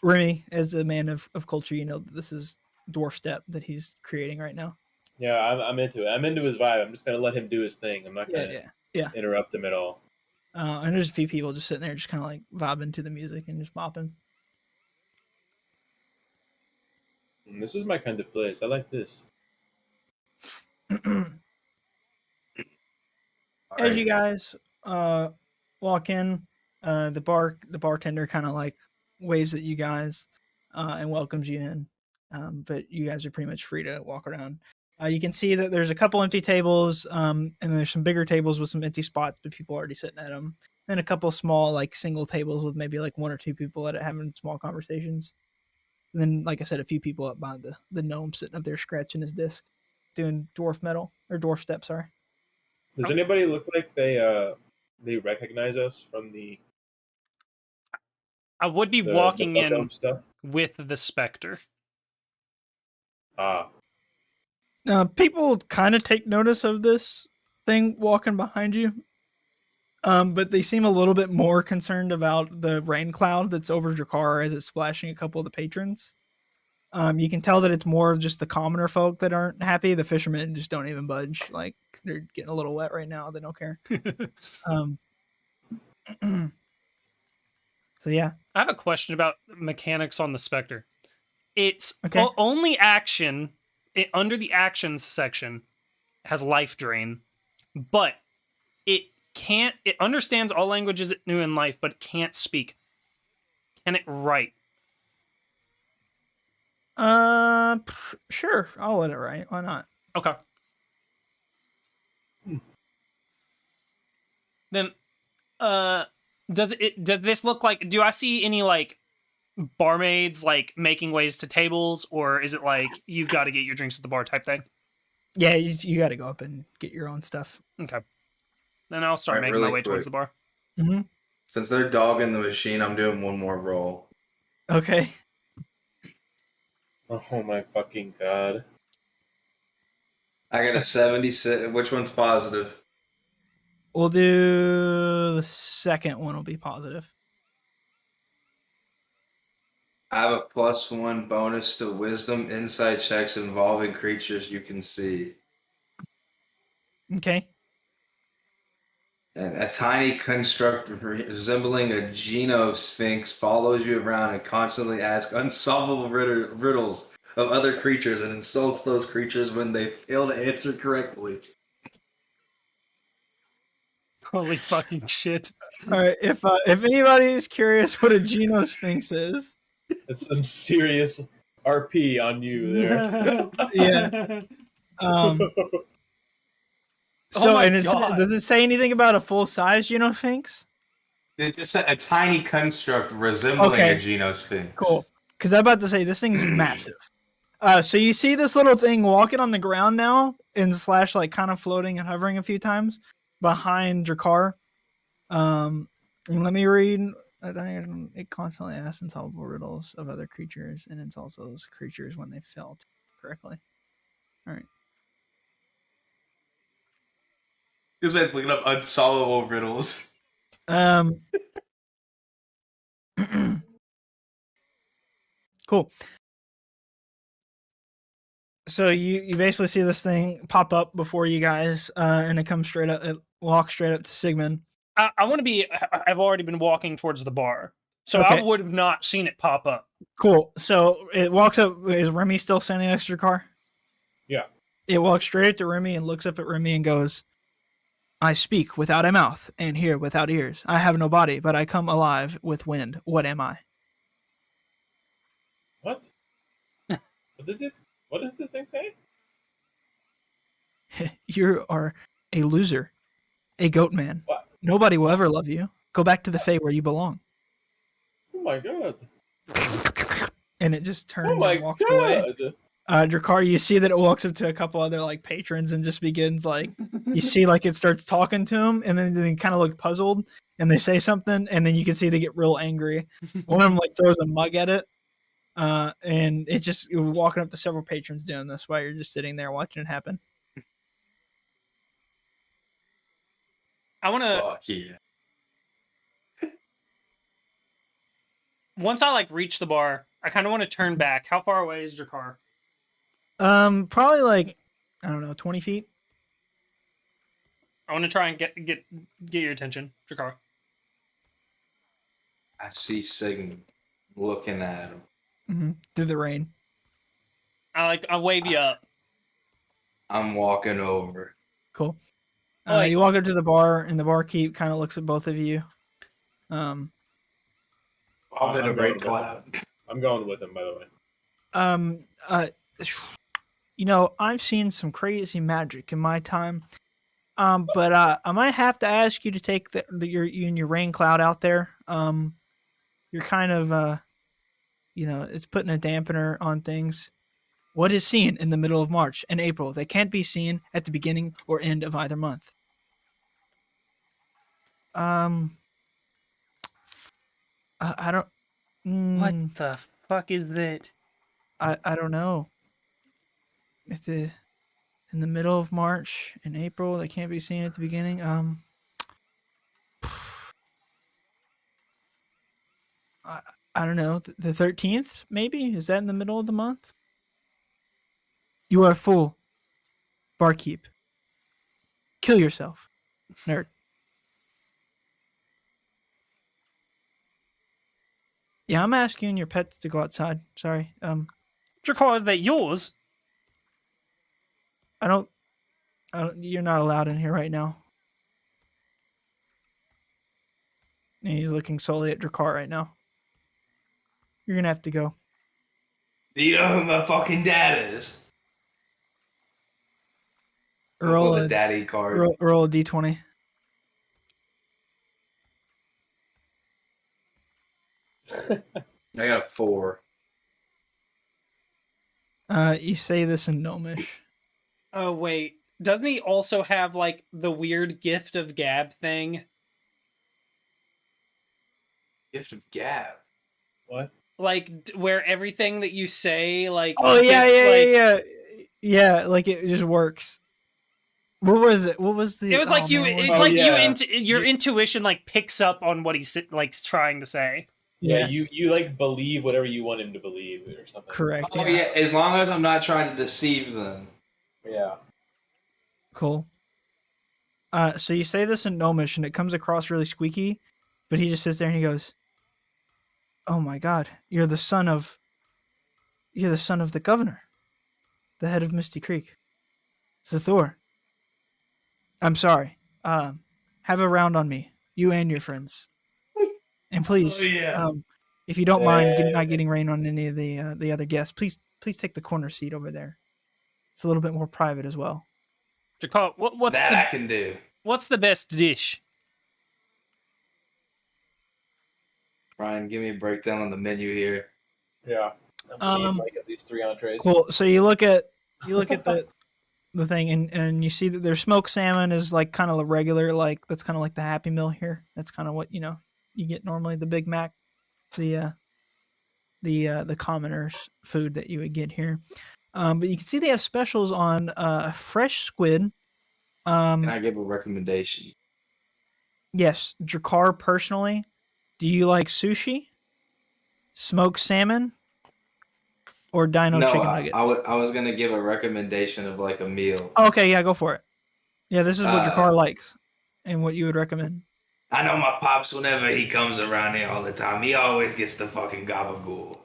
Remy, as a man of culture, you know that this is dwarf step that he's creating right now. Yeah, I'm into it. I'm into his vibe. I'm just gonna let him do his thing. I'm not gonna Yeah. interrupt him at all. And there's a few people just sitting there, just kind of like vibing to the music and just bopping. This is my kind of place. I like this. As you guys walk in, the bartender kind of like waves at you guys and welcomes you in. But you guys are pretty much free to walk around. You can see that there's a couple empty tables, and there's some bigger tables with some empty spots, but people are already sitting at them. Then a couple small like single tables with maybe like one or two people at it having small conversations. And then, like I said, a few people up by the gnome sitting up there scratching his disc, doing dwarf step. Sorry. Does anybody look like they recognize us from the I would be the walking the in stuff? with the specter. Ah, People kind of take notice of this thing walking behind you, but they seem a little bit more concerned about the rain cloud that's over Jakar as it's splashing a couple of the patrons. You can tell that it's more of just the commoner folk that aren't happy. The fishermen just don't even budge. Like, they're getting a little wet right now. They don't care. So yeah. I have a question about mechanics on the specter. It's Okay. only action under the actions section has life drain, but it understands all languages new in life, but it can't speak. Can it write? Sure. I'll let it write. Why not? Okay. Then, does this look like? Do I see any like barmaids like making ways to tables, or is it like you've got to get your drinks at the bar type thing? Yeah, you got to go up and get your own stuff. Okay. Then I'll start Alright, making my really way towards the quick. bar. Since they're dogging the machine, I'm doing one more roll. Okay. oh my fucking god! I got a 76. Which one's positive? We'll do the second one will be positive. I have a +1 bonus to wisdom insight checks involving creatures you can see. Okay. And a tiny construct resembling a Geno-sphinx follows you around and constantly asks unsolvable riddles of other creatures and insults those creatures when they fail to answer correctly. Holy fucking shit. All right. If anybody is curious what a Geno-sphinx is, That's some serious RP on you there. yeah. Um. Oh So, my and God. does it say anything about a full-size Geno-sphinx? It just said a tiny construct resembling Okay. a Geno-sphinx. Cool. Because I'm about to say this thing's massive. So you see this little thing walking on the ground now, and slash like kind of floating and hovering a few times behind Drakkar. And let me read. It constantly asks insolvable riddles of other creatures, and it's also those creatures when they failed correctly. All right. This man's looking up unsolvable riddles. Cool. So you basically see this thing pop up before you guys, and it comes straight up. It walks straight up to Sigmund. I want to be. I've already been walking towards the bar, so Okay. I would have not seen it pop up. Cool. So it walks up. Is Remy still standing next to your car? Yeah. It walks straight up to Remy and looks up at Remy and goes, I speak without a mouth and hear without ears. I have no body, but I come alive with wind. What am I? What? What does this thing say? You are a loser. A goat man. What? Nobody will ever love you. Go back to the Fae where you belong. Oh my god. And it just turns Oh my and walks away. god. Drakkar, you see that it walks up to a couple other like patrons and just begins like, you see like it starts talking to them, and then they kind of look puzzled and they say something, and then you can see they get real angry. One of them like throws a mug at it, and it just walking up to several patrons doing this while you're just sitting there watching it happen. I want to. Fuck yeah. Once I like reach the bar, I kind of want to turn back. How far away is your car? Probably like, I don't know, 20 feet. I want to try and get your attention, Drakkar. I see Sigmund looking at him. Mm-hmm. Through the rain. I wave you up. I'm walking over. Cool. Like- You walk up to the bar, and the barkeep kind of looks at both of you. I'm in a I'm rain going cloud. I'm going with him, by the way. You know, I've seen some crazy magic in my time. But I might have to ask you to take your rain cloud out there. You're kind of it's putting a dampener on things. What is seen in the middle of March and April that can't be seen at the beginning or end of either month? I don't. What the fuck is that? I don't know. In the middle of March and April, they can't be seen at the beginning. I don't know. The 13th, maybe? Is that in the middle of the month? You are a fool. Barkeep. Kill yourself. Nerd. Yeah, I'm asking your pets to go outside. Sorry. Drakkar, is that yours? I don't. You're not allowed in here right now. And he's looking solely at Drakkar right now. You're gonna have to go. Do you know who my fucking dad is? Roll the a daddy card. roll a d20. I got a 4. You say this in Gnomish. Oh wait, doesn't he also have like the weird gift of gab thing? Gift of gab. What? Like where everything that you say, like Oh gets, yeah. Like it just works. What was it? What was the? It was like oh, you. man, what It's was Oh, like yeah. your intuition like picks up on what he's like trying to say. Yeah, Yeah. you like believe whatever you want him to believe or something. Correct. Oh yeah, as long as I'm not trying to deceive them. Yeah. Cool. So you say this in Gnomish, and it comes across really squeaky, but he just sits there and he goes, "Oh my God, you're the son of the governor, the head of Misty Creek, Zathor. I'm sorry. Have a round on me, you and your friends, and please, Oh, yeah. if you don't mind Yeah. not getting rain on any of the other guests, please take the corner seat over there. It's a little bit more private as well." Jakar, what's That the I can do. what's the best dish? Ryan, give me a breakdown on the menu here. Yeah. I'm gonna need, Um, like at least 3 entrees. Cool. So you look at the thing, and you see that their smoked salmon is like kind of a regular, like that's kind of like the Happy Meal here. That's kind of what you get normally, the Big Mac, the commoners food that you would get here. But you can see they have specials on fresh squid. Can I give a recommendation? Yes, Drakkar personally. Do you like sushi, smoked salmon, or dino No, chicken nuggets? I was gonna give a recommendation of like a meal. Okay, yeah, go for it. Yeah, this is what Uh, Drakkar likes and what you would recommend. I know my pops, whenever he comes around here all the time, he always gets the fucking gabagool.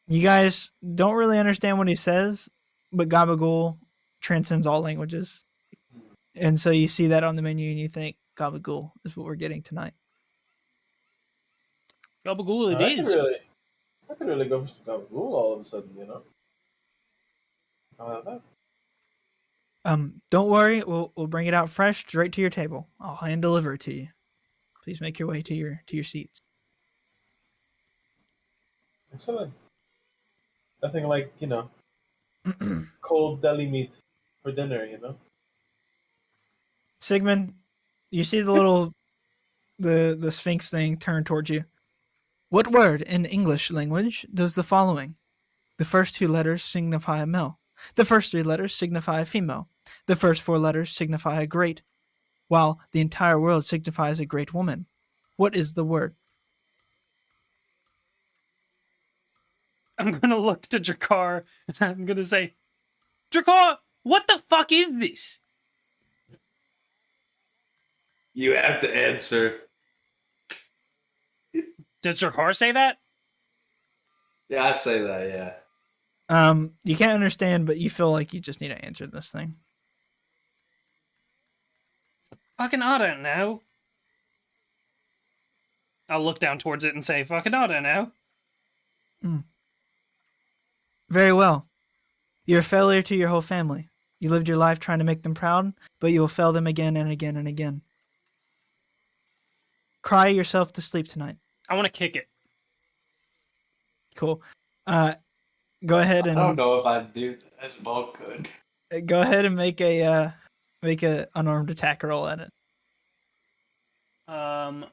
You guys don't really understand what he says, but gabagool transcends all languages. And so you see that on the menu and you think gabagool is what we're getting tonight. Gabagool it I is. could really go for some gabagool all of a sudden, you know. How about that? Don't worry, we'll bring it out fresh straight to your table. I'll hand deliver it to you. Please make your way to your seats. Excellent. Nothing like, cold deli meat for dinner, you know? Sigmund, you see the little the Sphinx thing turn towards you. What word in English language does the following? The first 2 letters signify a male. The first 3 letters signify a female. The first 4 letters signify a great, while the entire world signifies a great woman. What is the word? I'm gonna look to Jakar and I'm gonna say, Jakar, what the fuck is this? You have to answer. Does Jakar say that? Yeah, I'd say that, yeah. You can't understand, but you feel like you just need to answer this thing. Fucking I don't know. I'll look down towards it and say, fucking I don't know. Very well. You're a failure to your whole family. You lived your life trying to make them proud, but you will fail them again and again and again. Cry yourself to sleep tonight. I want to kick it. Cool. Go ahead I don't and know if I'd do that. That's ball good. make a unarmed attack roll at it. I'm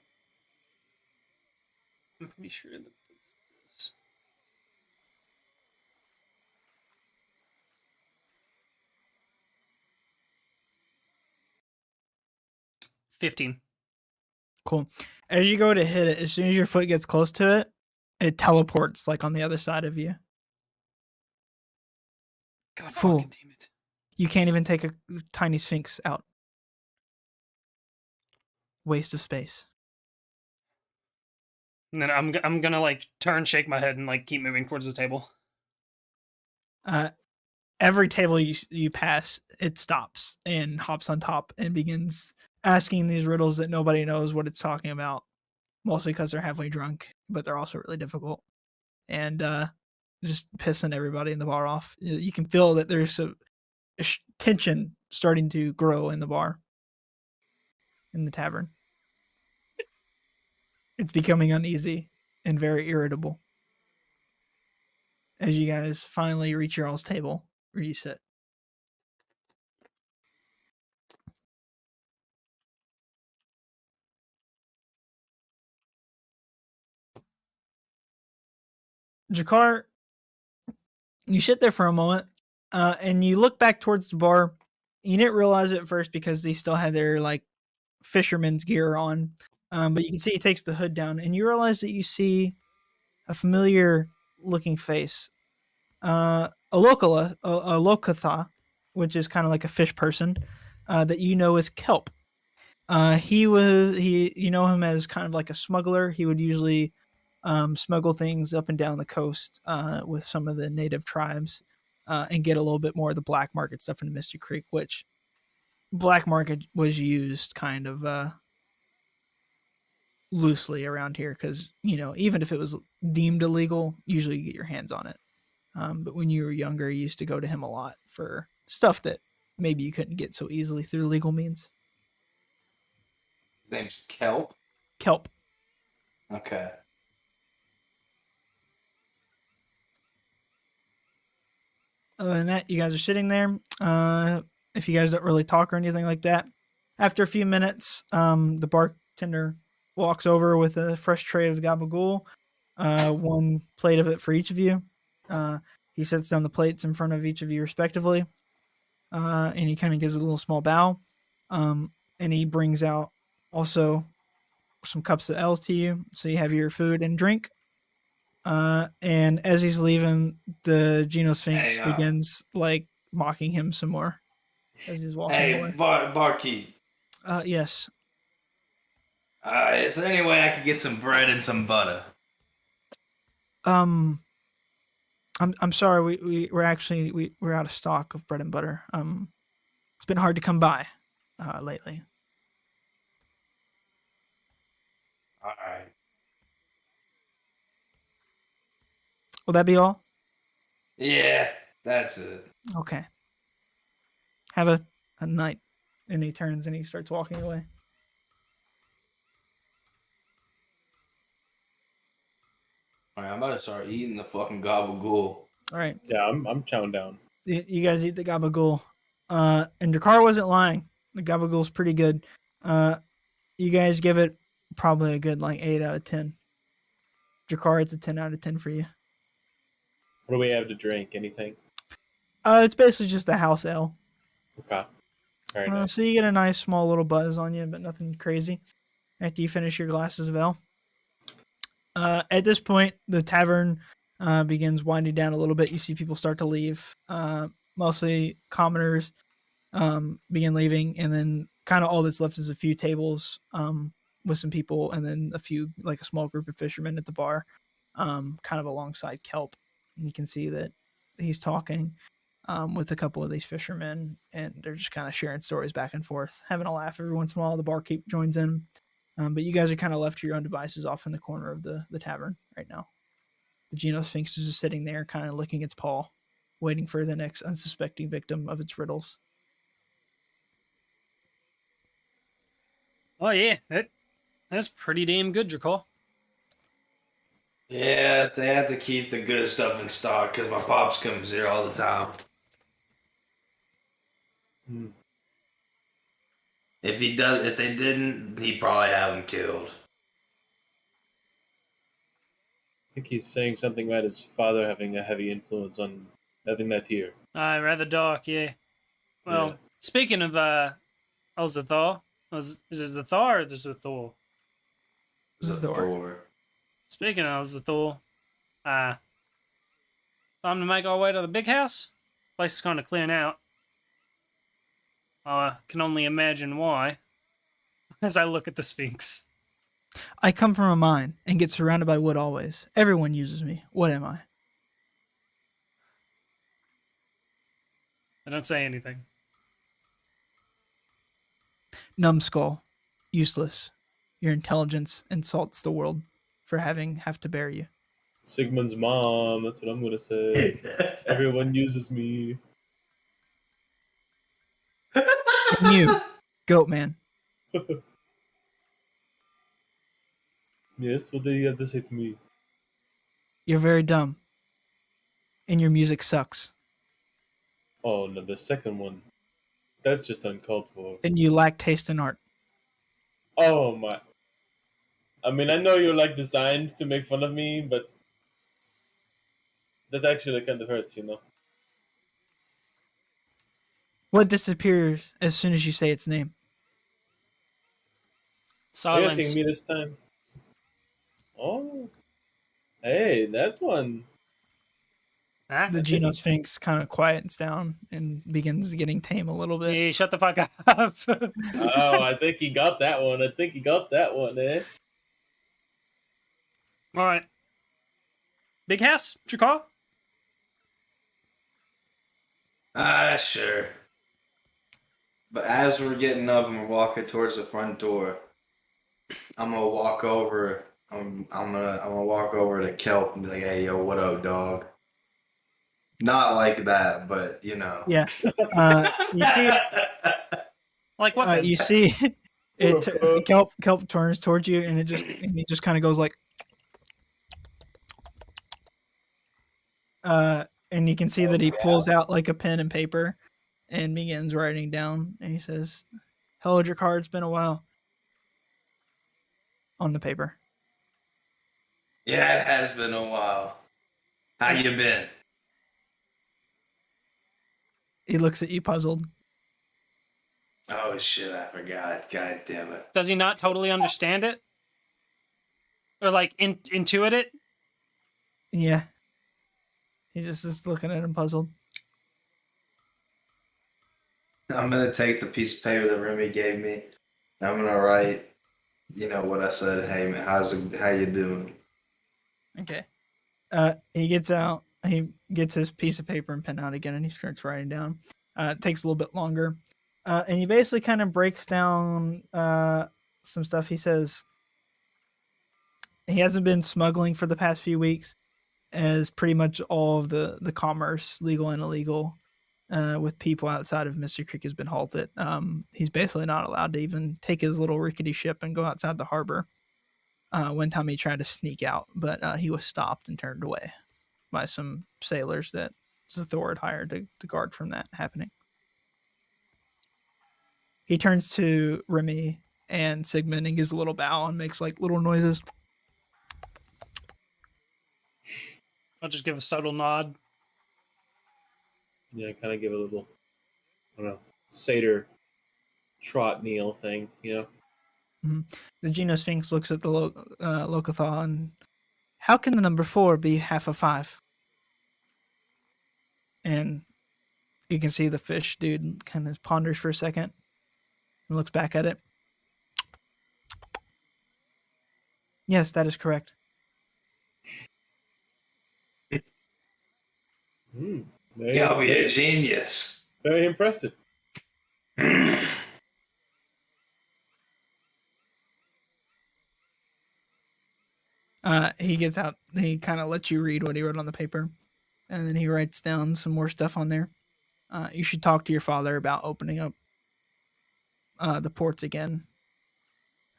pretty sure that this. 15. Cool. As you go to hit it, as soon as your foot gets close to it, it teleports like on the other side of you. God Fool. fucking damn it. You can't even take a tiny sphinx out. Waste of space. And then I'm gonna like turn, shake my head, and like keep moving towards the table. Every table you pass, it stops and hops on top and begins asking these riddles that nobody knows what it's talking about. Mostly because they're halfway drunk, but they're also really difficult. And just pissing everybody in the bar off. You can feel that there's a tension starting to grow in the bar, in the tavern. It's becoming uneasy and very irritable. As you guys finally reach your all's table where you sit. Jakar, you sit there for a moment, and you look back towards the bar. You didn't realize it at first because they still had their like fisherman's gear on. But you can see he takes the hood down, and you realize that you see a familiar looking face. A Lokatha, which is kind of like a fish person, that you know as Kelp. You know him as kind of like a smuggler. He would usually smuggle things up and down the coast with some of the native tribes and get a little bit more of the black market stuff into Misty Creek, which black market was used kind of loosely around here because, even if it was deemed illegal, usually you get your hands on it. But when you were younger, you used to go to him a lot for stuff that maybe you couldn't get so easily through legal means. His name's Kelp. Kelp. Okay. Other than that, you guys are sitting there. If you guys don't really talk or anything like that, after a few minutes, the bartender walks over with a fresh tray of gabagool, one plate of it for each of you. He sets down the plates in front of each of you respectively, and he kind of gives a little small bow. And he brings out also some cups of ales to you, so you have your food and drink. And as he's leaving, the Genosphinx begins like mocking him some more as he's walking away. Barkeep. Yes. Is there any way I could get some bread and some butter? I'm sorry. We're out of stock of bread and butter. It's been hard to come by lately. All right. Will that be all? Yeah, that's it. Okay. Have a night. And he turns and he starts walking away. All right, I'm about to start eating the fucking gabagool. All right. Yeah, I'm chowing down. You guys eat the gabagool. And Jakar wasn't lying. The gabagool's pretty good. You guys give it probably a good 8 out of 10. Jakar, it's a 10 out of 10 for you. What do we have to drink? Anything? It's basically just a house ale. Okay. Very nice. So you get a nice small little buzz on you, but nothing crazy after you finish your glasses of ale. At this point, the tavern begins winding down a little bit. You see people start to leave. Mostly commoners begin leaving, and then kind of all that's left is a few tables with some people, and then a small group of fishermen at the bar, kind of alongside Kelp. And you can see that he's talking with a couple of these fishermen, and they're just kind of sharing stories back and forth, having a laugh every once in a while. The barkeep joins in. But you guys are kind of left to your own devices off in the corner of the tavern right now. The Genosphinx is just sitting there kind of licking its paw, waiting for the next unsuspecting victim of its riddles. Oh, yeah. That's pretty damn good, Drakor. Yeah, they have to keep the good stuff in stock because my pops comes here all the time. If they didn't, he'd probably have him killed. I think he's saying something about his father having a heavy influence on having that here. Rather dark, yeah. Well, Yeah. Speaking of Elzathor, is it the Thor or is it Thor? Thor. Speaking of Elzathor, time to make our way to the big house. Place is kind of clearing out. I can only imagine why. As I look at the Sphinx. I come from a mine and get surrounded by wood always. Everyone uses me. What am I? I don't say anything. Numbskull. Useless. Your intelligence insults the world for have to bear you. Sigmund's mom, that's what I'm gonna say. Everyone uses me. And you, Goat Man. Yes, what do you have to say to me? You're very dumb. And your music sucks. Oh no, the second one. That's just uncalled for. And you lack taste in art. Oh my. I mean, I know you're designed to make fun of me, but that actually kind of hurts, you know? What disappears as soon as you say its name? You're asking Silence. me this time. Oh, hey, that one. Ah, The Genosphinx kind of quiets down and begins getting tame a little bit. hey, shut the fuck up. Oh, I think he got that one. Eh? All right. Big house, what's your call? Sure. But as we're getting up and we're walking towards the front door, I'm gonna walk over. I'm gonna walk over to Kelp and be like, "Hey, yo, what up, dog?" Not like that, but you know. Yeah. You see, Like what? Then? you see, What up, bro? Kelp turns towards you, and he just kind of goes like, and you can see that he pulls out like a pen and paper, and begins writing down. And he says, "Hello, Drakkar. It's been a while." On the paper. Yeah, it has been a while. How you been? He looks at you puzzled. Oh shit, I forgot. God damn it. Does he not totally understand it? Or like intuit it? Yeah. He just is looking at him puzzled. I'm gonna take the piece of paper that Remy gave me. I'm gonna write, what I said. Hey man, how you doing? Okay. He gets out. He gets his piece of paper and pen out again, and he starts writing down. It takes a little bit longer, and he basically kind of breaks down some stuff. He says he hasn't been smuggling for the past few weeks, as pretty much all of the commerce, legal and illegal, with people outside of Mr. Creek has been halted. He's basically not allowed to even take his little rickety ship and go outside the harbor. One time he tried to sneak out, but he was stopped and turned away by some sailors that Zathor had hired to guard from that happening. He turns to Remy and Sigmund and gives a little bow and makes like little noises. I'll just give a subtle nod. Yeah, kind of give a little, I don't know, satyr trot kneel thing, Mm-hmm. The Genosphinx looks at the Locathah and, how can the number 4 be half of 5? And you can see the fish dude kind of ponders for a second and looks back at it. Yes, that is correct. Very, Y'all be a genius. very impressive. He gets out. He kind of lets you read what he wrote on the paper, and then he writes down some more stuff on there. You should talk to your father about opening up the ports again.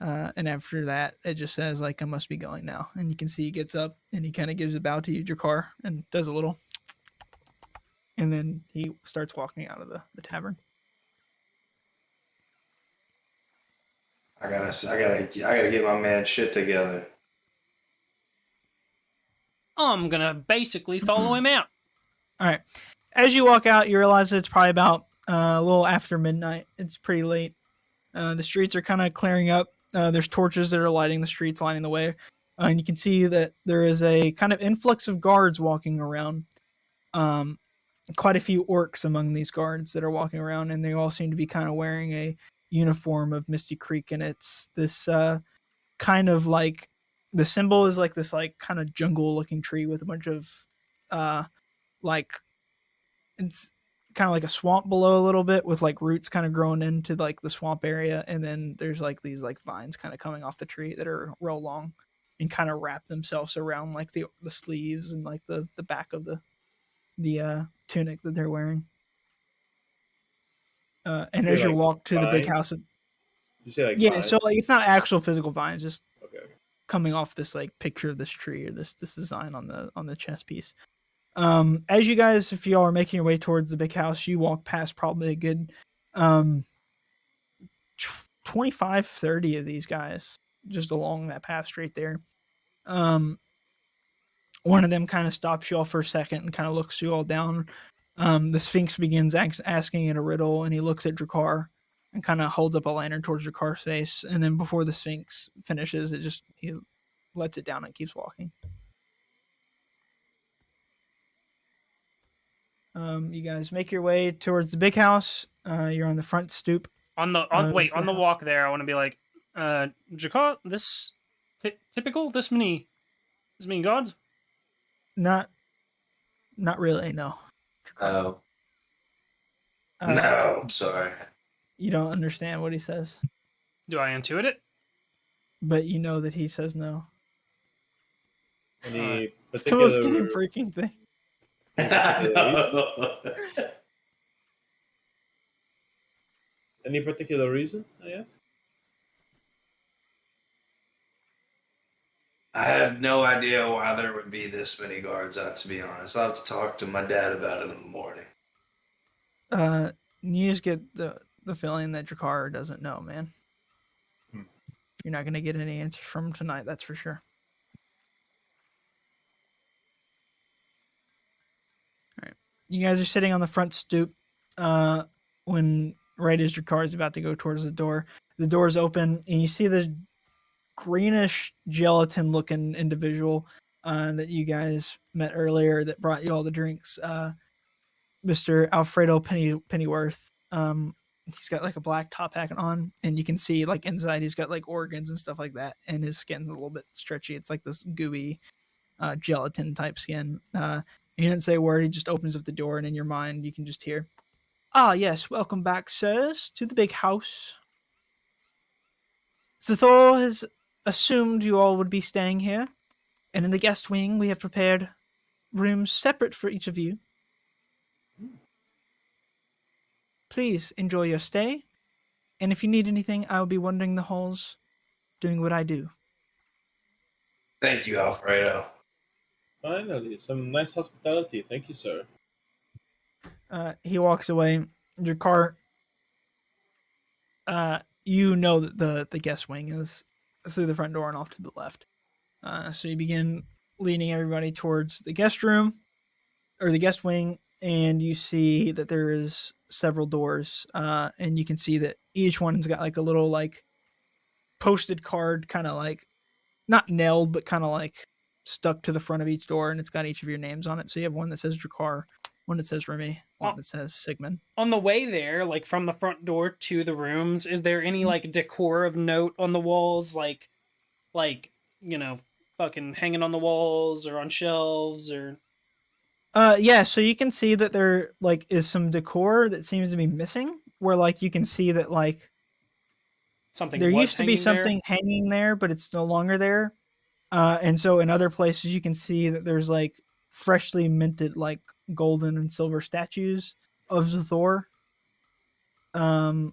And after that, it just says like, I must be going now. And you can see he gets up and he kind of gives a bow to you, Drakkar, and does a little. And then he starts walking out of the tavern. I gotta get my man shit together. I'm gonna basically follow him out. All right. As you walk out, you realize it's probably about a little after midnight. It's pretty late. The streets are kind of clearing up. There's torches that are lighting the streets, lining the way. And you can see that there is a kind of influx of guards walking around. Quite a few orcs among these guards that are walking around, and they all seem to be kind of wearing a uniform of Misty Creek. And it's this kind of like, the symbol is like this like kind of jungle looking tree with a bunch of like, it's kind of like a swamp below a little bit with like roots kind of growing into like the swamp area, and then there's like these like vines kind of coming off the tree that are real long and kind of wrap themselves around like the sleeves and like the back of the tunic that they're wearing. And as you like walk to the big vines? house, You say like yeah, vines? so like it's not actual physical vines, just Okay. coming off this like picture of this tree or this design on the chest piece. As you guys, if y'all are making your way towards the big house, you walk past probably a good 25, 30 of these guys just along that path straight there. One of them kind of stops you all for a second and kind of looks you all down. The Sphinx begins asking it a riddle, and he looks at Drakkar and kind of holds up a lantern towards Dracar's face. And then before the Sphinx finishes, he lets it down and keeps walking. You guys make your way towards the big house. You're on the front stoop. On the the house. walk there, I want to be like, Dracar, this typical this many gods? Not really. No. Oh. Uh, No, I'm sorry. You don't understand what he says, Do I intuit it? but you know that he says no. Any It's the most particular game-breaking thing. any particular reason? I guess. I have no idea why there would be this many guards out, to be honest. I'll have to talk to my dad about it in the morning. You just get the feeling that Dracar doesn't know, man. You're not going to get any answers from him tonight, that's for sure. All right. You guys are sitting on the front stoop when right as Dracar is about to go towards the door's open, and you see this greenish gelatin-looking individual that you guys met earlier that brought you all the drinks. Mr. Alfredo Pennyworth. He's got like a black top hat on, and you can see like inside he's got like organs and stuff like that, and his skin's a little bit stretchy. It's like this gooey gelatin type skin. He didn't say a word. He just opens up the door, and in your mind you can just hear, "Ah, yes, welcome back, sirs, to the big house. Zathor has assumed you all would be staying here, and in the guest wing we have prepared rooms separate for each of you. Please enjoy your stay, and if you need anything, I will be wandering the halls, doing what I do." Thank you, Alfredo. Finally, some nice hospitality. Thank you, sir. He walks away. Your car, you know that the guest wing is through the front door and off to the left. So you begin leading everybody towards the guest room, or the guest wing, and you see that there is several doors, and you can see that each one's got like a little like posted card, kind of like not nailed, but kind of like stuck to the front of each door, and it's got each of your names on it. So you have one that says Dracar, one that says Remy, one that says Sigmund. On the way there, like from the front door to the rooms, is there any like decor of note on the walls, like fucking hanging on the walls or on shelves or? Yeah, so you can see that there like is some decor that seems to be missing, where like you can see that like Something there was used to be hanging there? something hanging there, but it's no longer there. And so in other places you can see that there's like freshly minted like golden and silver statues of Zathor. And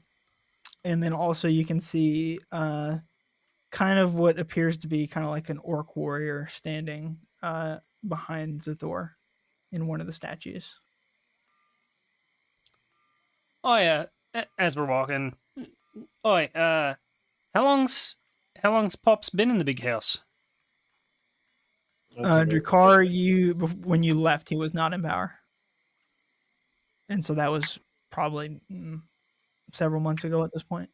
then also you can see kind of what appears to be kind of like an orc warrior standing behind Zathor in one of the statues. Oh yeah, as we're walking. Oi, how long's Pop's been in the big house? Dracar, when you left, he was not in power, and so that was probably several months ago at this point.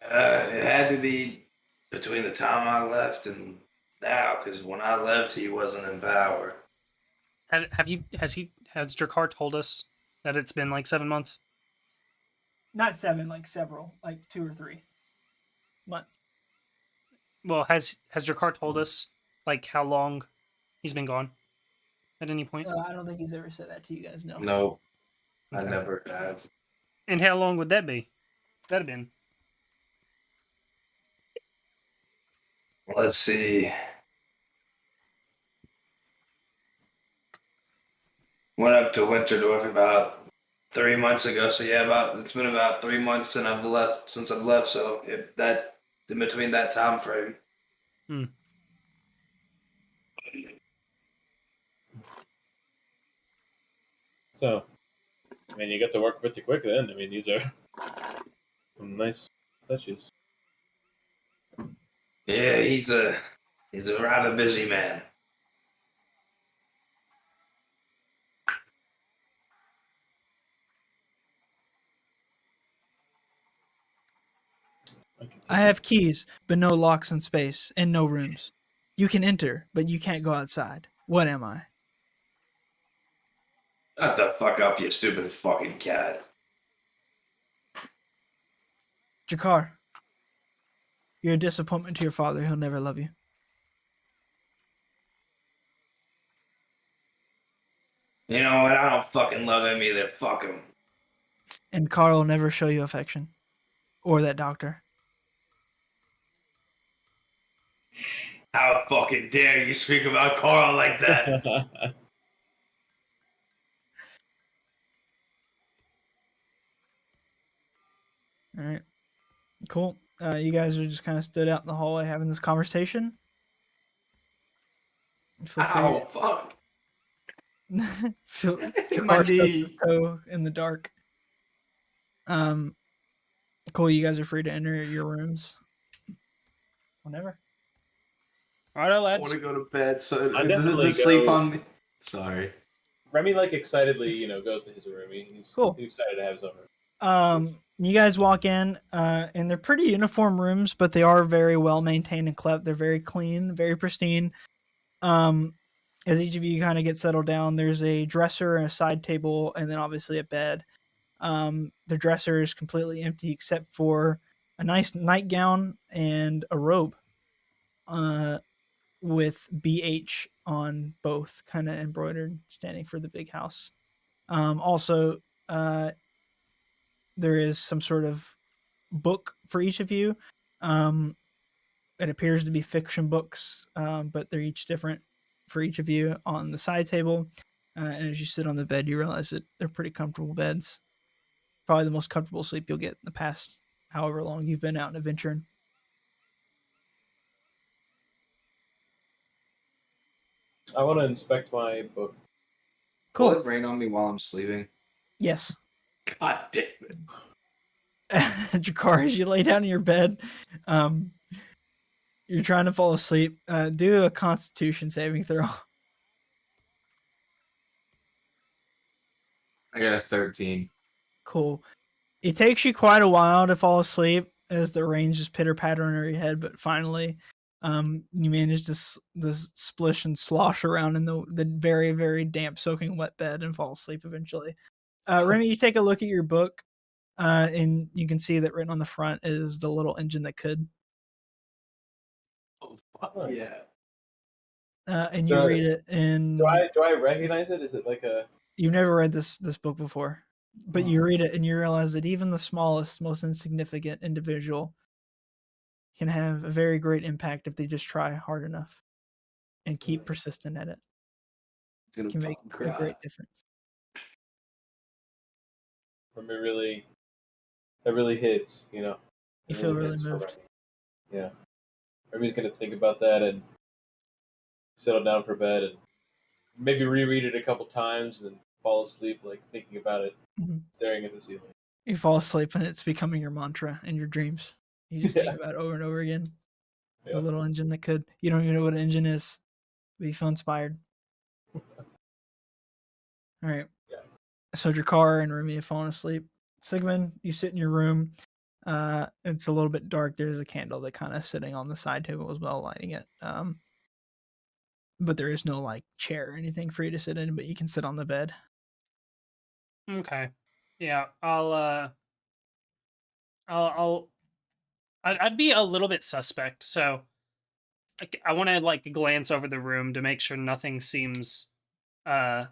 It had to be between the time I left and now, because when I left, he wasn't in power. Has Dracar told us that it's been like 7 months? Not 7, like several, like 2 or 3 months. Well, has Dracar told us like how long he's been gone at any point? I don't think he's ever said that to you guys. No. No, I Okay. never have. And how long would that be? That'd have been. Let's see. Went up to Winterdorf about 3 months ago. So yeah, it's been about 3 months since I've left. So that in between that time frame. So, I mean, you get to work pretty quick then. I mean, these are some nice statues. Yeah, he's a rather busy man. I have keys, but no locks in space and no rooms. You can enter, but you can't go outside. What am I? Shut the fuck up, you stupid fucking cat. Jakar, you're a disappointment to your father. He'll never love you. You know what? I don't fucking love him either. Fuck him. And Carl will never show you affection. Or that doctor. How fucking dare you speak about Carl like that? All right. Cool. You guys are just kind of stood out in the hallway having this conversation. Feel free. Ow, fuck. Feel, My Jakar stubbed his knee. toe in the dark. Cool. You guys are free to enter your rooms whenever. All right, I lads. want to go to bed, so I does it definitely just sleep go- on me? Sorry. Remy like excitedly, goes to his room. He's Cool. excited to have his own room. You guys walk in, and they're pretty uniform rooms, but they are very well maintained and kept. They're very clean, very pristine. As each of you kind of get settled down, there's a dresser and a side table, and then obviously a bed. The dresser is completely empty except for a nice nightgown and a robe, with BH on both, kind of embroidered, standing for the big house. Also, there is some sort of book for each of you. It appears to be fiction books, but they're each different for each of you on the side table. And as you sit on the bed, you realize that they're pretty comfortable beds. Probably the most comfortable sleep you'll get in the past however long you've been out and adventuring. I want to inspect my book. Will Cool. it rain on me while I'm sleeping? Yes. God damn it. Jakar, as you lay down in your bed, you're trying to fall asleep. Do a Constitution saving throw. I got a 13. Cool. It takes you quite a while to fall asleep as the rain's just pitter pattering over your head, but finally, you manage to splish and slosh around in the very, very damp, soaking wet bed and fall asleep eventually. Remy, you take a look at your book, and you can see that written on the front is the little engine that could. Oh, fuck Nice. yeah. And you read it, and Do I recognize it? Is it like a? you've never read this book before, but you read it and you realize that even the smallest, most insignificant individual can have a very great impact if they just try hard enough and keep persistent at it. It's gonna Can make fucking a cry. great difference. Remy that really hits. You It feel really hits for moved. Remy. Yeah. Remy's gonna think about that and settle down for bed and maybe reread it a couple times and fall asleep, like thinking about it, Mhm. staring at the ceiling. You fall asleep and it's becoming your mantra in your dreams. You just think about it over and over again. Yeah. The little engine that could. You don't even know what an engine is, but you feel inspired. All right. Yeah. So Jakar and Remy have fallen asleep. Sigmund, you sit in your room. It's a little bit dark. There's a candle that kind of sitting on the side table as well, lighting it. But there is no like chair or anything for you to sit in, but you can sit on the bed. Okay. Yeah, I'd be a little bit suspect, so I want to like glance over the room to make sure nothing seems out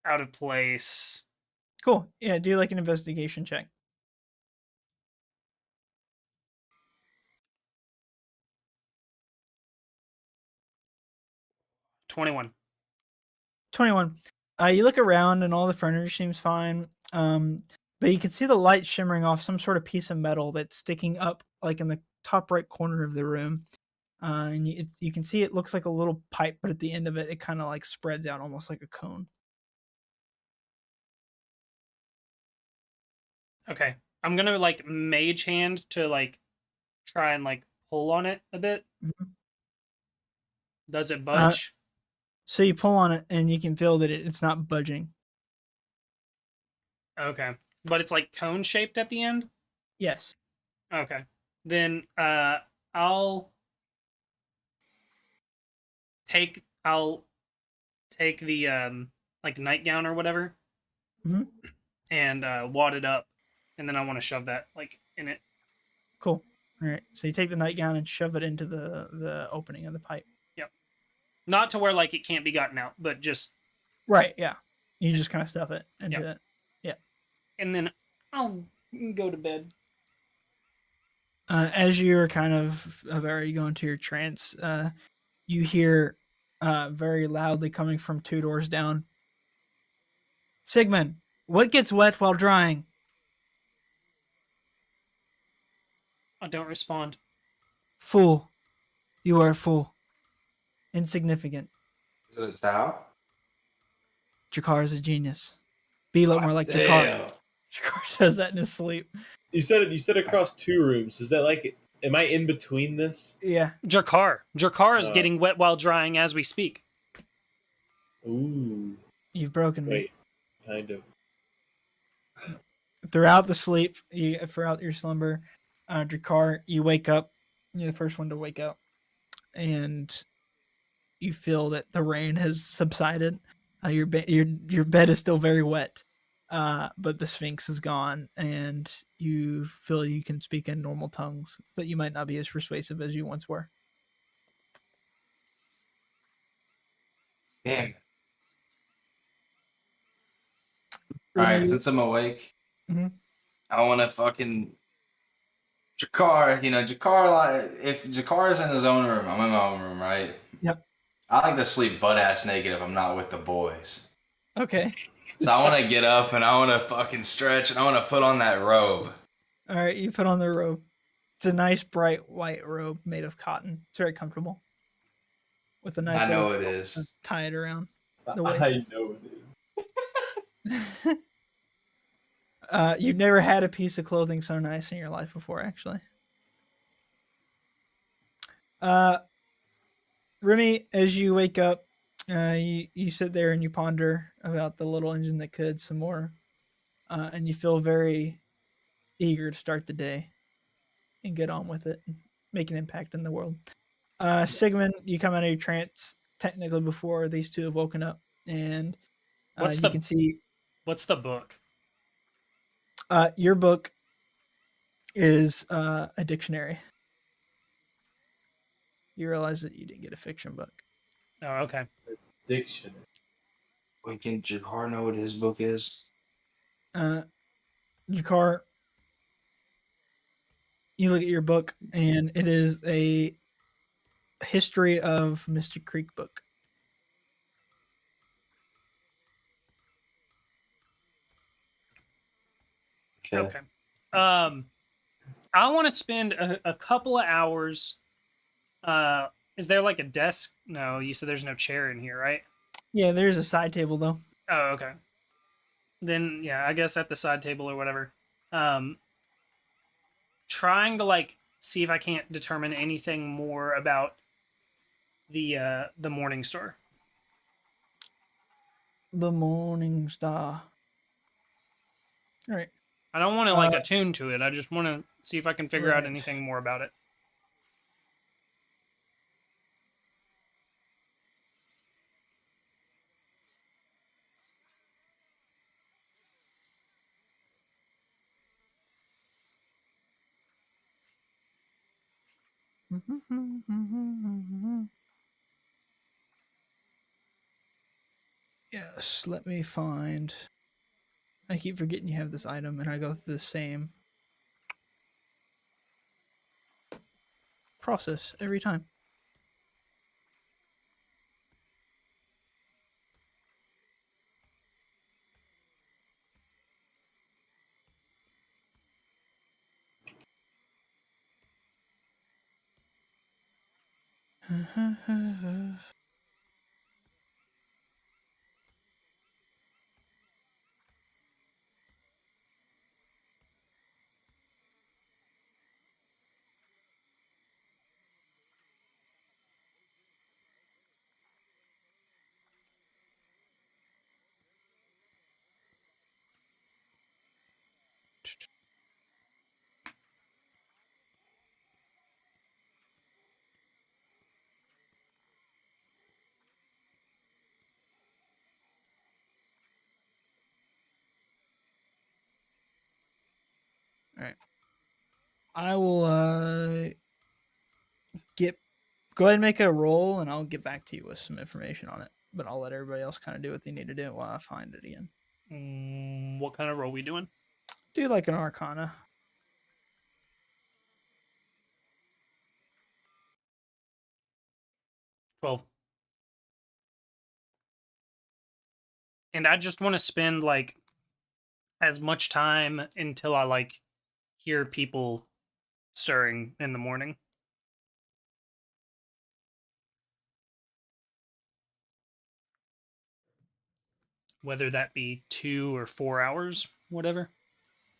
of place. Cool. Yeah, do like an investigation check. 21. 21. You look around and all the furniture seems fine. But you can see the light shimmering off some sort of piece of metal that's sticking up like in the top right corner of the room. And you can see it looks like a little pipe, but at the end of it, it kind of like spreads out almost like a cone. Okay. I'm going to like mage hand to like try and like pull on it a bit. Mhm. Does it budge? So you pull on it and you can feel that it's not budging. Okay. but it's like cone shaped at the end. Yes. Okay. Then I'll I'll take the like nightgown or whatever Mhm. and wad it up, and then I want to shove that like in it. Cool. All right. So you take the nightgown and shove it into the opening of the pipe. Yep. Not to where like it can't be gotten out, but just Right. Yeah. You just kind of stuff it into it. and then I'll go to bed. As you're kind of already going to your trance, you hear very loudly coming from 2 doors down. Sigmund, what gets wet while drying? I don't respond. Fool. You are a fool. Insignificant. Is it a Tao? Jakar is a genius. Be a lot more like Jakar. Damn. Jakar says that in his sleep. You said across 2 rooms. Is that like? Am I in between this? Yeah. Jakar is getting wet while drying as we speak. Ooh. You've broken me. Wait. Kind of. Throughout the sleep, throughout your slumber, Jakar, you wake up. You're the first one to wake up, and you feel that the rain has subsided. Your bed is still very wet, but the Sphinx is gone, and you feel you can speak in normal tongues, but you might not be as persuasive as you once were. Damn. Remy, Alright, since I'm awake, Mhm. I want to fucking Jakar. Jakar. Like, if Jakar's in his own room, I'm in my own room, right? Yep. I like to sleep butt ass naked if I'm not with the boys. Okay. So I want to get up and I want to fucking stretch and I want to put on that robe. All right, you put on the robe. It's a nice bright white robe made of cotton. It's very comfortable. With a nice I know little it is. tie it around the I waist. know it is. You've never had a piece of clothing so nice in your life before, actually. Remy, as you wake up, you sit there and you ponder about the little engine that could some more, and you feel very eager to start the day and get on with it, and make an impact in the world. Sigmund, you come out of your trance technically before these two have woken up, and you can see What's the book? your book is a dictionary. You realize that you didn't get a fiction book. Oh, okay. Dictionary. Wait, can Jakar know what his book is? Jakar, you look at your book, and it is a history of Mr. Creek book. Okay. I want to spend a couple of hours. Is there like a desk? No, you said there's no chair in here, right? Yeah, there's a side table though. Oh, okay. Then yeah, I guess at the side table or whatever. Trying to like see if I can't determine anything more about the Morning Star. The Morning Star. All right. I don't want to like attune to it. I just want to see if I can figure out Right. anything more about it. Yes, let me find. I keep forgetting you have this item, and I go through the same process every time. right. I will go ahead and make a roll, and I'll get back to you with some information on it. But I'll let everybody else kind of do what they need to do while I find it again. What kind of roll we doing? Do like an Arcana. Well, and I just want to spend like as much time until I like hear people stirring in the morning. Whether that be 2 or 4 hours, whatever.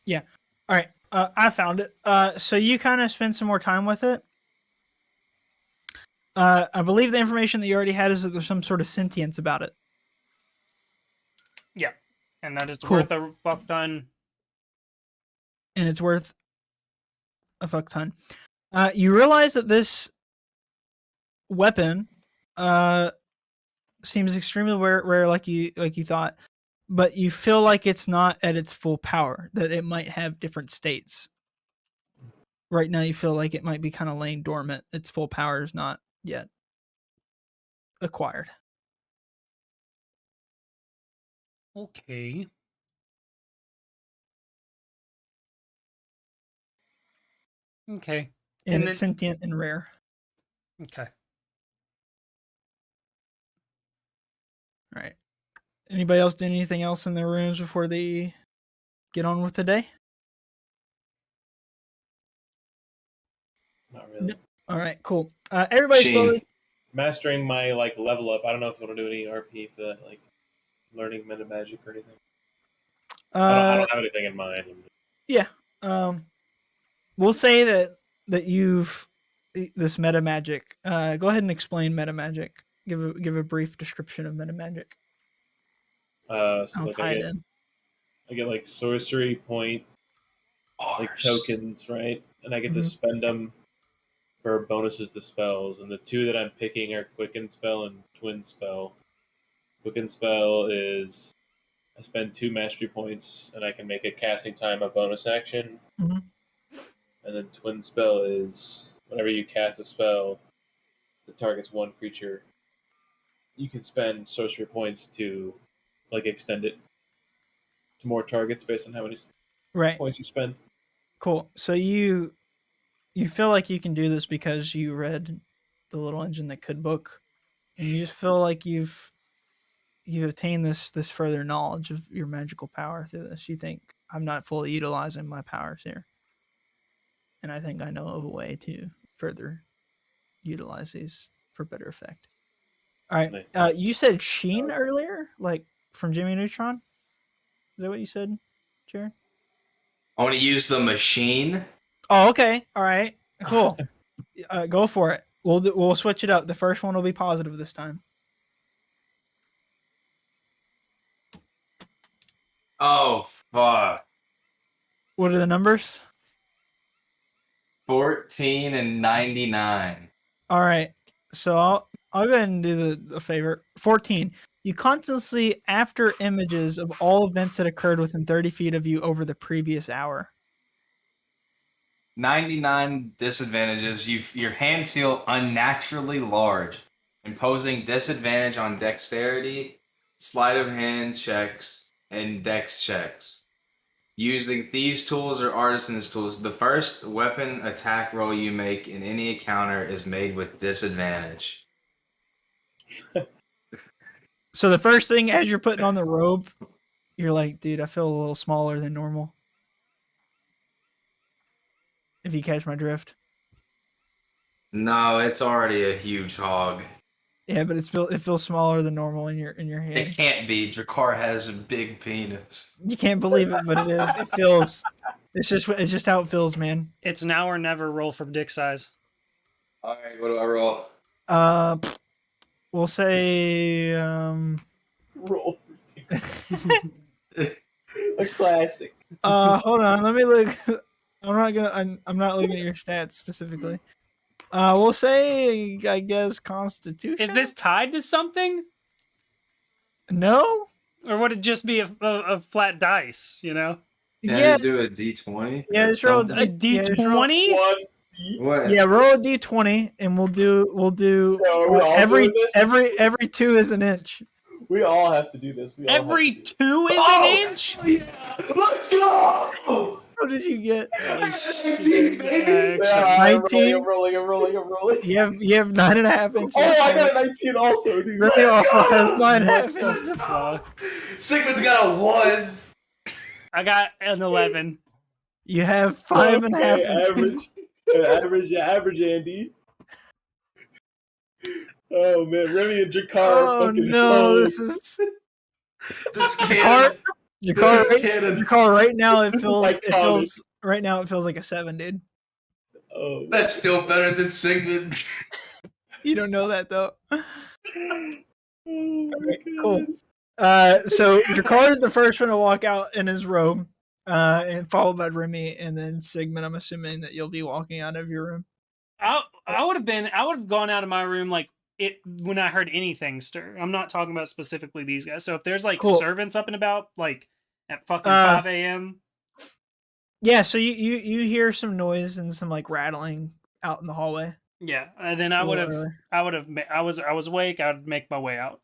Yeah. All right. I found it. So you kind of spend some more time with it. I believe the information that you already had is that there's some sort of sentience about it. Yeah. And that it's Cool. worth a fuck ton. And it's worth a fuck ton. You realize that this weapon seems extremely rare like you thought, but you feel like it's not at its full power, that it might have different states. Right now you feel like it might be kind of laying dormant. Its full power is not yet acquired. Okay. Okay. And And it's then- sentient and rare. Okay. All right. Anybody else doing anything else in their rooms before they get on with the day? Not really. No. All right, cool. Everybody Sheen. slowly. Mastering my like level up. I don't know if you want to do any RP for that, like learning meta magic or anything. I don't have anything in mind. Yeah. We'll say that you've this meta magic. Go ahead and explain meta magic. Give a brief description of meta magic. So I'll like tie it in. I get like sorcery point like tokens, right? And I get to Mhm. spend them for bonuses to spells. And the two that I'm picking are Quicken Spell and Twin Spell. Quicken Spell is I spend 2 mastery points and I can make a casting time a bonus action. Mhm. And then Twin Spell is whenever you cast a spell that targets one creature, you can spend sorcery points to like extend it to more targets based on how many Right. points you spend. Cool. So you feel like you can do this because you read the Little Engine That Could book, and you just feel like you've attained this further knowledge of your magical power through this. You think I'm not fully utilizing my powers here, and I think I know of a way to further utilize these for better effect. All right. Nice. You said Sheen earlier, like from Jimmy Neutron. Is that what you said, Jared? I want to use the machine. Oh, okay. All right. Cool. Go for it. We'll switch it up. The first one will be positive this time. Oh, fuck. What are the numbers? 14 and 99. All right. So I'll go ahead and do the favor. 14. You constantly after images of all events that occurred within 30 feet of you over the previous hour. 99 disadvantages. Your hands feel unnaturally large, imposing disadvantage on dexterity, sleight of hand checks, and dex checks. Using thieves' tools or artisans' tools, the first weapon attack roll you make in any encounter is made with disadvantage. So the first thing as you're putting on the robe, you're like, dude, I feel a little smaller than normal. If you catch my drift. No, it's already a huge hog. Yeah, but it feels smaller than normal in your hand. It can't be. Drakkar has a big penis. You can't believe it, but it is. It feels. It's just how it feels, man. It's now or never roll for dick size. All right, what do I roll? We'll say Roll. A classic. hold on, let me look. I'm not looking at your stats specifically. We'll say, I guess, Constitution. Is this tied to something? No? Or would it just be a flat dice, you know? Yeah, just do a D20. yeah, or just roll something? A yeah, just roll- D20? One. What? Yeah, roll a d20, and we'll do Yo, are we all every doing this? every 2 is an inch. We all have to do this. We all Every have to do 2 is Oh! an inch? Yeah! Let's go! What did you get? Holy shit. 19, baby! it. Actually, I'm 19. rolling. You have 9.5 inches. Oh, I got a 19 also, dude. Remy also has what 9.5 the inches. fuck? Sigmund's got a 1. I got an 11. You have 5.5 Okay, inches. average, Andy. Oh man, Remy and Jakar Oh are fucking no, home. this is This canon. Jakar. This is canon. Jakar, right now it This is feels iconic. right now it feels like a 7, dude. Oh, That's still better than Sigmund. You don't know that though. oh my Cool. God. So Jakar is the first one to walk out in his robe, and followed by Remy, and then Sigmund. I'm assuming that you'll be walking out of your room. I would have gone out of my room like it when I heard anything stir. I'm not talking about specifically these guys. So if there's like Cool. servants up and about, like at fucking 5 a.m. Yeah, so you hear some noise and some like rattling out in the hallway. Yeah, and then I was awake. I would make my way out.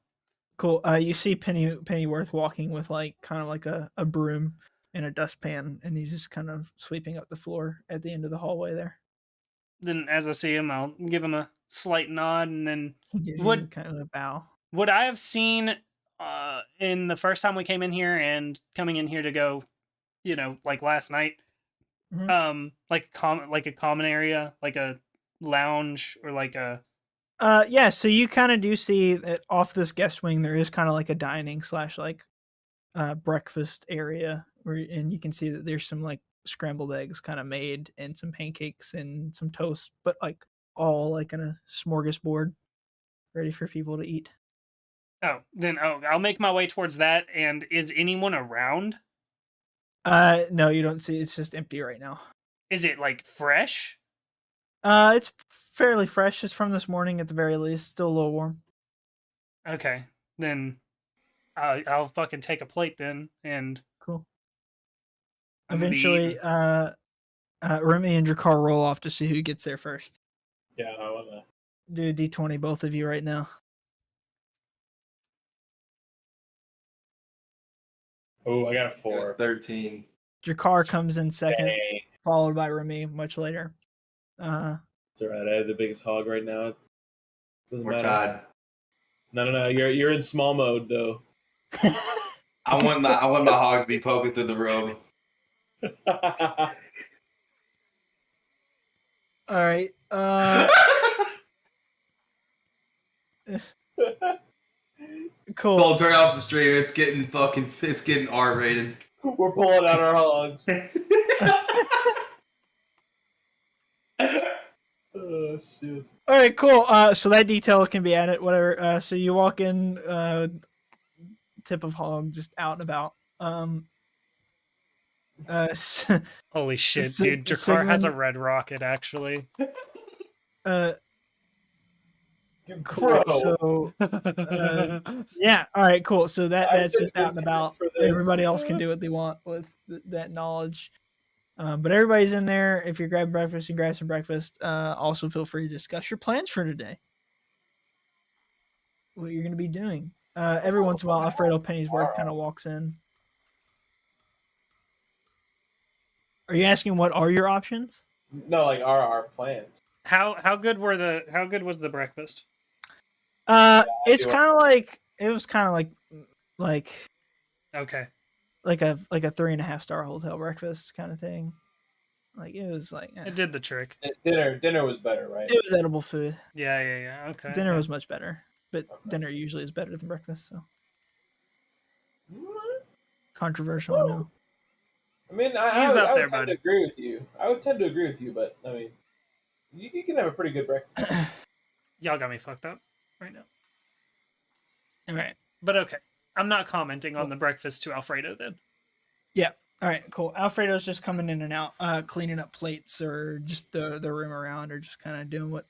Cool. You see Pennyworth walking with like kind of like a broom and a dustpan, and he's just kind of sweeping up the floor at the end of the hallway there. Then as I see him, I'll give him a slight nod, and then He gives you Would- kind of a bow. would I have seen in the first time we came in here and coming in here to go, like last night, like a common area, like a lounge or like a Yeah, so you kind of do see that off this guest wing there is kind of like a dining / like breakfast area and you can see that there's some like scrambled eggs kind of made and some pancakes and some toast, but like all like in a smorgasbord ready for people to eat. I'll make my way towards that. And is anyone around? No, you don't see, it's just empty right now. Is it like fresh? It's fairly fresh. It's from this morning at the very least. Still a little warm. Okay, then I'll fucking take a plate then, and Cool. I'm gonna be Eventually, eating. Remy and Jakar roll off to see who gets there first. Yeah, I wanna. Do a d20, both of you, right now. Oh, I got a 4. 13. Jakar comes in second, Dang. followed by Remy much later. It's alright. I have the biggest hog right now. Doesn't We're matter. tied. No. You're in small mode though. I want my hog to be poking through the robe. All right. Cool. Don't turn off the stream. It's getting R-rated. We're pulling out our hogs. Oh shit. All right, cool. So that detail can be added, whatever. So you walk in, tip of hog, just out and about. Holy shit, Sig- dude! Jakar has a Sigmund- red rocket, actually. Cool. Bro. So yeah, all right, cool. So that's did just out and about. for this. Everybody else can do what they want with that knowledge. But everybody's in there. If you're grabbing breakfast, you grab some breakfast. Also, feel free to discuss your plans for today. What you're going to be doing. Every once in a while, Alfredo Pennyworth kind of walks in. Are you asking what are your options? No, like our plans. How good was the breakfast? It's do kind of like it was kind of like Okay. like a 3.5-star hotel breakfast kind of thing. Like it was like It did the trick. Dinner was better, right? it was edible food. Yeah. Okay. Dinner was much better, but dinner usually is better than breakfast. So controversial, I know. I mean, He's I up would there, tend bud. to agree with you. I would tend to agree with you, but I mean, you can have a pretty good breakfast. Y'all got me fucked up right now. All right, But okay. I'm not commenting on the breakfast to Alfredo then. all right, cool. Alfredo's just coming in and out, cleaning up plates or just the room around, or just kind of doing what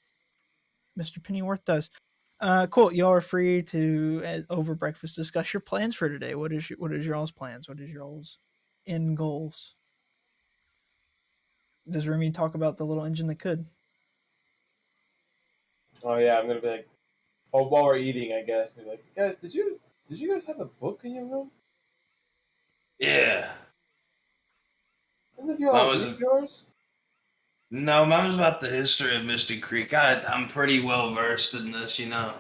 Mr. Pennyworth does. Cool. Y'all are free to over breakfast discuss your plans for today. What is your all's plans? What is your all's end goals. Does Remy talk about the little engine that could? Oh yeah, I'm gonna be like, oh, while we're eating, I guess, be like, guys, did you guys have a book in your room? Yeah. Any of you Mine all was read yours? No, mine was about the history of Mystic Creek. I'm pretty well versed in this, you know.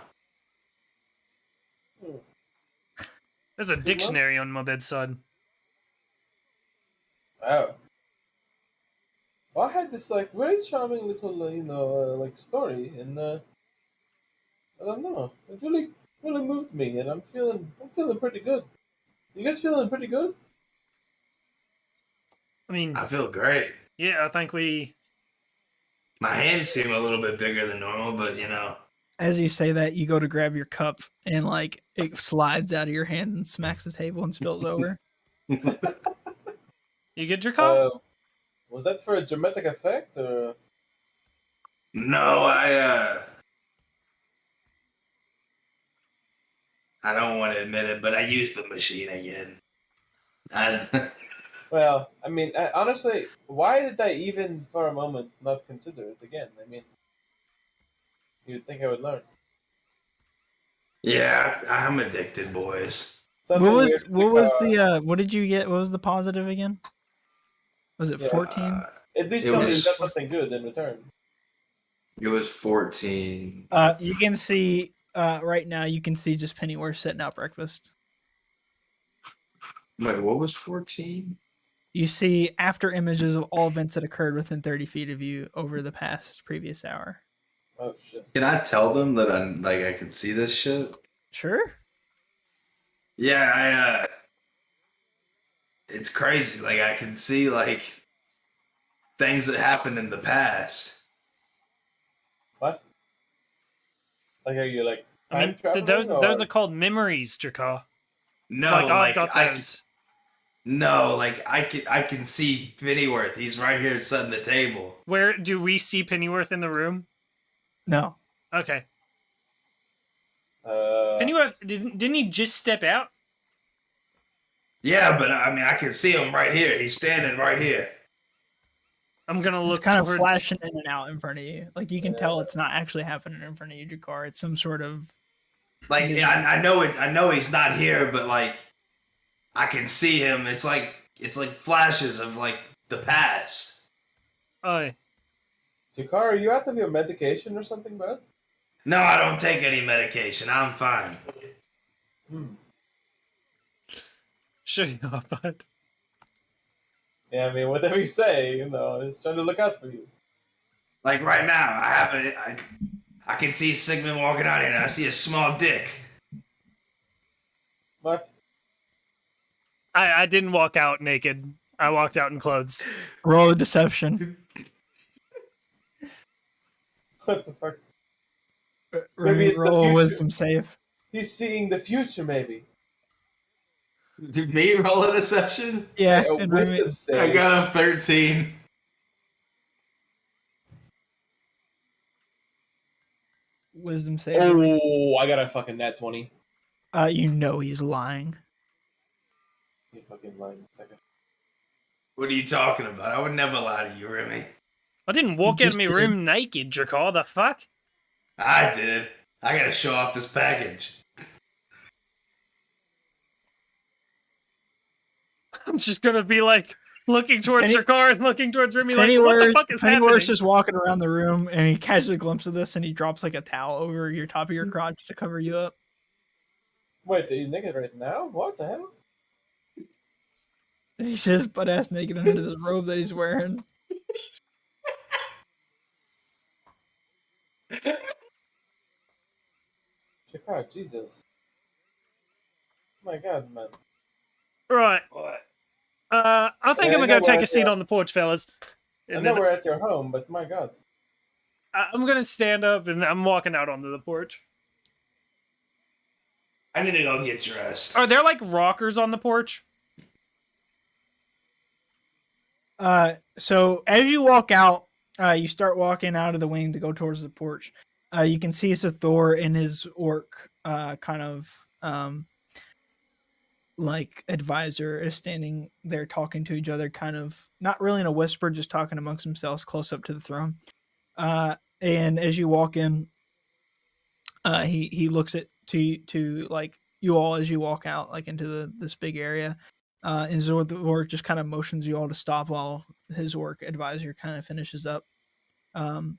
There's a Too much? dictionary on my bedside. Oh. Well, I had this like very charming little, like story, and I don't know, it really moved me, and I'm feeling pretty good. You guys feeling pretty good? I mean, I feel great. yeah, I think we. My hands seem a little bit bigger than normal, but you know. As you say that, you go to grab your cup, and like it slides out of your hand and smacks the table and spills over. You get your call? Was that for a dramatic effect, or? No, I don't want to admit it, but I used the machine again. Well, I mean, honestly, why did I even for a moment not consider it again? I mean, you'd think I would learn. Yeah, I'm addicted, boys. Something What weird was with the what did you get? What was the positive again? Was it Yeah. 14? At least It tell me was- you got something good in return. It was 14. You can see right now. You can see just Pennyworth setting out breakfast. Wait, what was 14? You see after images of all events that occurred within 30 feet of you over the past previous hour. Oh shit! Can I tell them that I can see this shit? Sure. Yeah, it's crazy. Like I can see like things that happened in the past. What? Like, are you like I time mean, traveling? those or? are called memories, Dracar. No, Like I've like got those. I can see Pennyworth. He's right here setting the table. Where do we see Pennyworth in the room? No. Okay. Uh, Pennyworth didn't he just step out? Yeah, but I mean I can see him right here. He's standing right here. I'm gonna It's look kind of towards. flashing in and out in front of you. Like you can Yeah. tell it's not actually happening in front of you, Jakar. It's some sort of Like Yeah. I know it. I know he's not here, but like I can see him. It's like flashes of like the past. Oh, Jakar, are you out of your medication or something, bud? No, I don't take any medication. I'm fine. sure you are, bud. Yeah, I mean, whatever you say, it's trying to look out for you. Like right now, I can see Sigmund walking out here, and I see a small dick. What? I didn't walk out naked. I walked out in clothes. roll of deception. What the fuck? Remy, it's the roll a future. wisdom save. He's seeing the future, maybe. Did me roll a deception? Yeah, A and Remy, wisdom save. I got a 13. wisdom save. Oh, I got a fucking nat 20. You know he's lying. You fucking lying. Second. What are you talking about? I would never lie to you, Remy. I didn't walk out of just my did. room naked, Dracar. The fuck? I did. I gotta show off this package. I'm just gonna be like looking towards Penny- Dracar and looking towards Remy like, what the fuck is happening? Pennyworth's just walking around the room and he catches a glimpse of this and he drops like a towel over your top of your crotch to cover you up. Wait, are you naked right now? What the hell? And he's just butt ass naked under this robe that he's wearing. Jakar, Jesus. My god, man. Right. What? I think Yeah, I'm gonna I go know take where a seat it's at. on the porch, fellas. I And know then we're at your home, but my god. I'm gonna stand up and I'm walking out onto the porch. I need to go get dressed. Are there like rockers on the porch? So as you walk out, you start walking out of the wing to go towards the porch. You can see Thor and his orc kind of like advisor is standing there talking to each other, kind of not really in a whisper, just talking amongst themselves close up to the throne. And as you walk in, he looks at to like you all as you walk out like into this big area. And Zor just kind of motions you all to stop while his work advisor kind of finishes up. And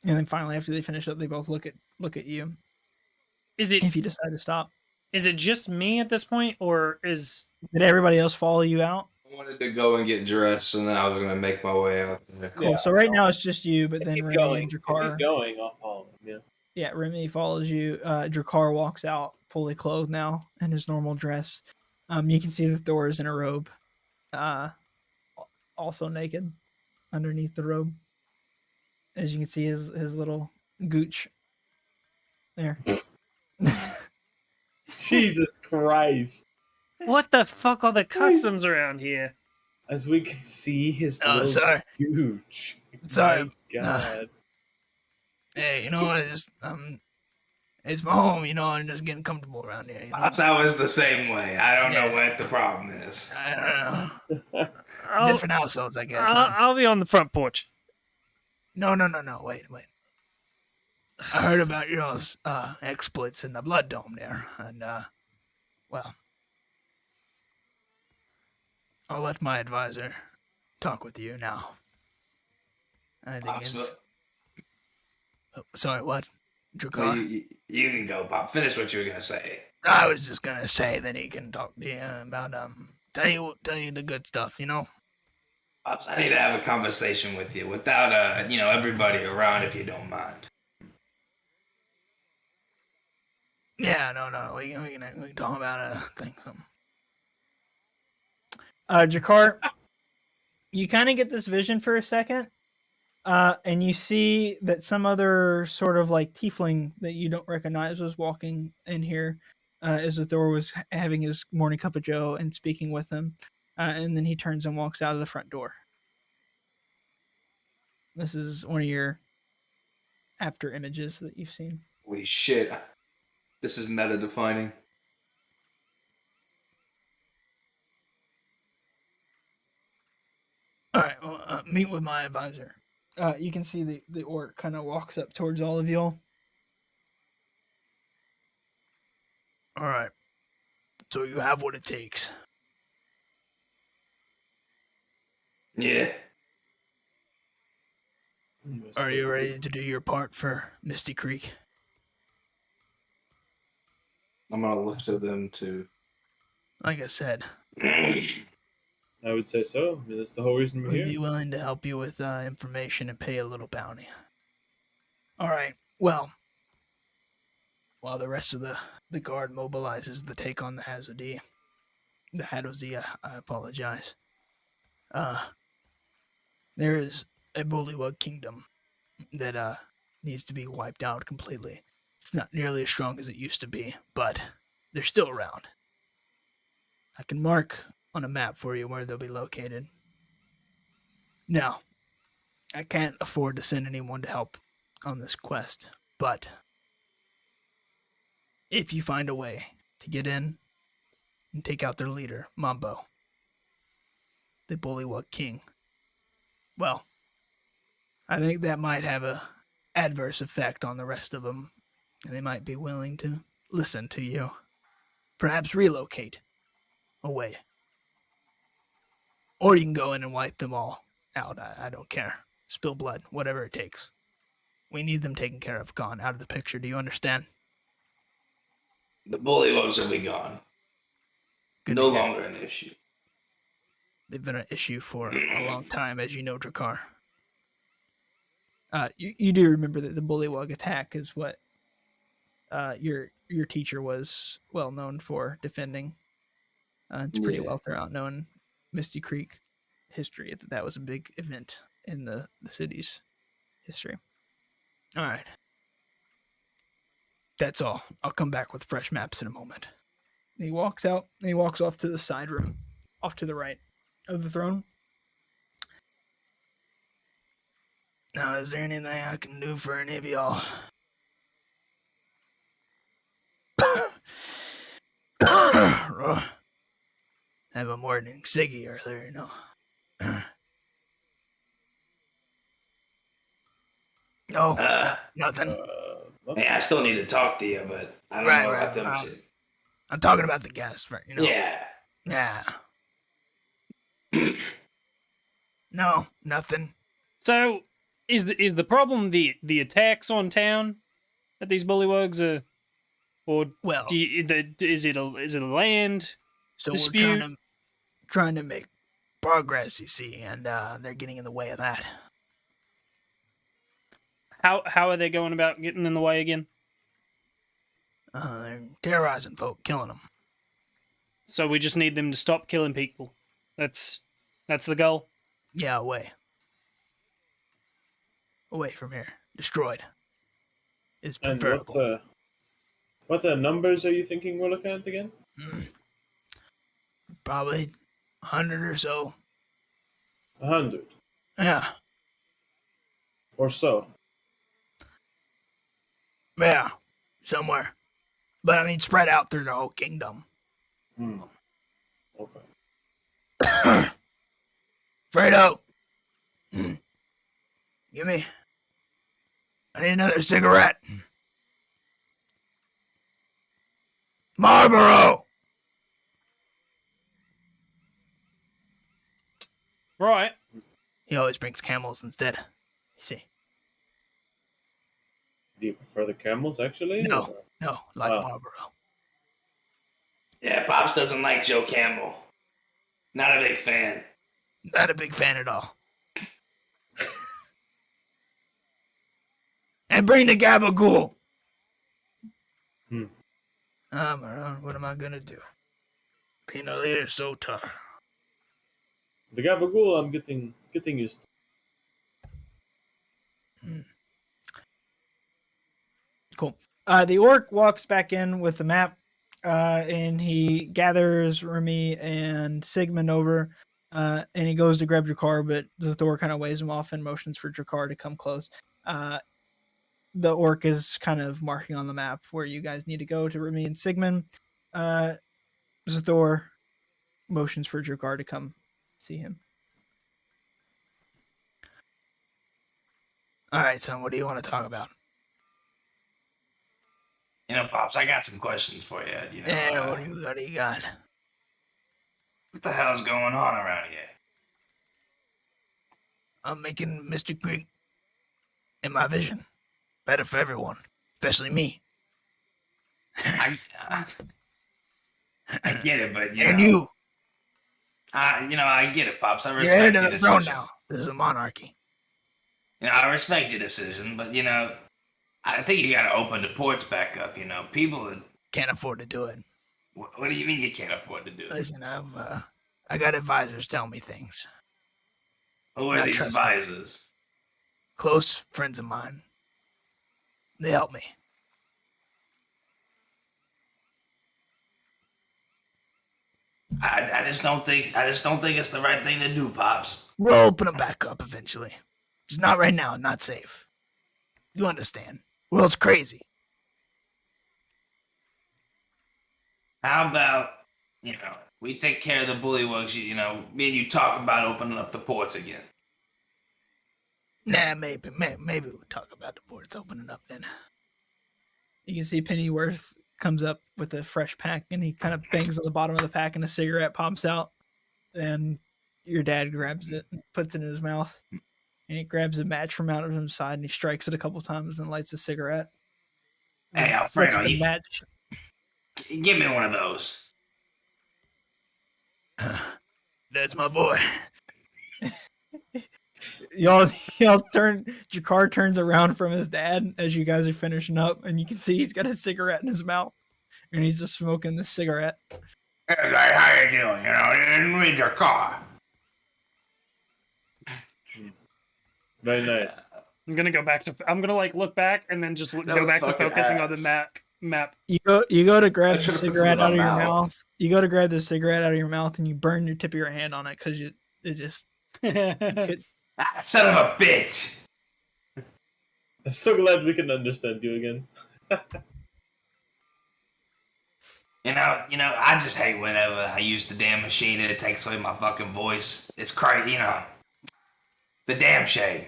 then finally, after they finish up, they both look at you. Is it If you decide to stop, just me at this point, or is did everybody else follow you out? I wanted to go and get dressed, and then I was gonna make my way out there. Cool. Yeah. So right now it's just you, but If then he's Remy going, and if Drakar. he's going, I'll follow him. Yeah. Yeah, Remy follows you. Drakar walks out fully clothed now in his normal dress. You can see that Thor is in a robe, also naked underneath the robe. As you can see his little gooch there. Jesus Christ! what the fuck are the customs around here? As we can see his Oh, little sorry. huge. Sorry. My God. Hey, I just it's my home, I'm just getting comfortable around here. Pops, I was the same way. I don't know what the problem is. I don't know. I'll, Different households, I guess. I'll be on the front porch. No. Wait. I heard about your exploits in the Blood Dome there, and well, I'll let my advisor talk with you now. I think Pops, it's. Sorry, what? well, Drakar? you can go, Pop. Finish what you were gonna say. I was just gonna say that he can talk to you about tell you the good stuff, Pops, I need to have a conversation with you without everybody around, if you don't mind. Yeah, no, we can talk about something. Jakar, you kind of get this vision for a second, and you see that some other sort of like tiefling that you don't recognize was walking in here, as Thor was having his morning cup of joe and speaking with him, and then he turns and walks out of the front door. This is one of your after images that you've seen. Holy shit. This is meta defining. All right, well, meet with my advisor. You can see the orc kind of walks up towards all of y'all. All right, so you have what it takes. Yeah. Are you ready to do your part for Misty Creek? I'm gonna look to them too. Like I said, I would say so. I mean, that's the whole reason we're we'd here. be willing to help you with information and pay a little bounty. All right, well, while the rest of the guard mobilizes to take on the Hazardee, I apologize. There is a Bullywug kingdom that needs to be wiped out completely. It's not nearly as strong as it used to be, but they're still around. I can mark on a map for you where they'll be located. Now, I can't afford to send anyone to help on this quest, but if you find a way to get in and take out their leader, Mambo, the Bullywug King, well, I think that might have a adverse effect on the rest of them, and they might be willing to listen to you. Perhaps relocate away. Or you can go in and wipe them all out. I don't care. Spill blood, whatever it takes. We need them taken care of, gone, out of the picture. Do you understand? The bullywugs will be gone. Good No to hear. longer an issue. They've been an issue for a long time, as you know, Drakar. You do remember that the Bullywug attack is what your teacher was well known for defending. It's pretty well throughout known Misty Creek history that was a big event in the city's history. All right. That's all. I'll come back with fresh maps in a moment. And he walks out, and he walks off to the side room, off to the right of the throne. Now, is there anything I can do for any of y'all? Have a morning ciggy earlier, you know. No, nothing. Hey, I still need to talk to you, but I don't Right, know right. about them shit. I'm talking about the gas, you know. Yeah. Yeah. No, nothing. So, is the problem the attacks on town that these bullywugs are, or Well, is it a land so dispute? we're trying to make progress, you see, and they're getting in the way of that. How are they going about getting in the way again? They're terrorizing folk, killing them. So we just need them to stop killing people. That's the goal. Yeah, away from here. Destroyed. Is And preferable. what numbers are you thinking we're looking at again? Probably 100 or so. 100 Yeah. or so. Yeah. Somewhere. But I mean, spread out through the whole kingdom. Okay. Fredo! Give me. I need another cigarette. Marlboro! Right. He always brings camels instead. You see. Do you prefer the camels, actually? No, or- no, like Oh. Marlboro. Yeah, Pops doesn't like Joe Campbell. Not a big fan. Not a big fan at all. And bring the gabagool. What am I gonna do? Peanut leader so tough. The gabagool, I'm getting used to. Cool. The orc walks back in with the map, and he gathers Remy and Sigmund over, and he goes to grab Drakar, but Zathor kind of waves him off and motions for Drakar to come close. The orc is kind of marking on the map where you guys need to go to Remy and Sigmund. Zathor motions for Drakar to come see him. All right, son, what do you want to talk about? You know, Pops, I got some questions for you. You know, Yeah, what do you got? what the hell's going on around here? I'm making Mr. Greek in my vision better for everyone, especially me. I get it, but And you. I get it, Pops. I You're respect heir to your the throne decision. now. This is a monarchy. You know, I respect your decision, but I think you got to open the ports back up. You know, people. Can't afford to do it. What do you mean you can't afford to do it? Listen, I got advisors tell me things. Who are I these trust them. advisors? Close friends of mine. They help me. I just don't think it's the right thing to do, Pops. We'll open them back up eventually. Just not right now. Not safe. You understand? World's crazy. How about we take care of the bullywugs? Me and you talk about opening up the ports again. Nah, maybe we'll talk about the ports opening up then. You can see Pennyworth comes up with a fresh pack, and he kind of bangs on the bottom of the pack, and a cigarette pops out. And your dad grabs it and puts it in his mouth. And he grabs a match from out of his side, and he strikes it a couple times and lights a cigarette. Hey, And flicks Alfredo, the match. give me one of those. That's my boy. Y'all turn. Jakar turns around from his dad as you guys are finishing up, and you can see he's got a cigarette in his mouth, and he's just smoking this cigarette. Hey, guy, how you doing? With your car. Very nice. I'm gonna like look back and then just go was back to fucking focusing on the ass. map. You go to grab I the should've put cigarette some out in of my your mouth. mouth. You go to grab the cigarette out of your mouth, and you burn your tip of your hand on it because it just. Ah, son of a bitch. I'm so glad we can understand you again. I just hate whenever I use the damn machine and it takes away my fucking voice. It's crazy, the damn shame.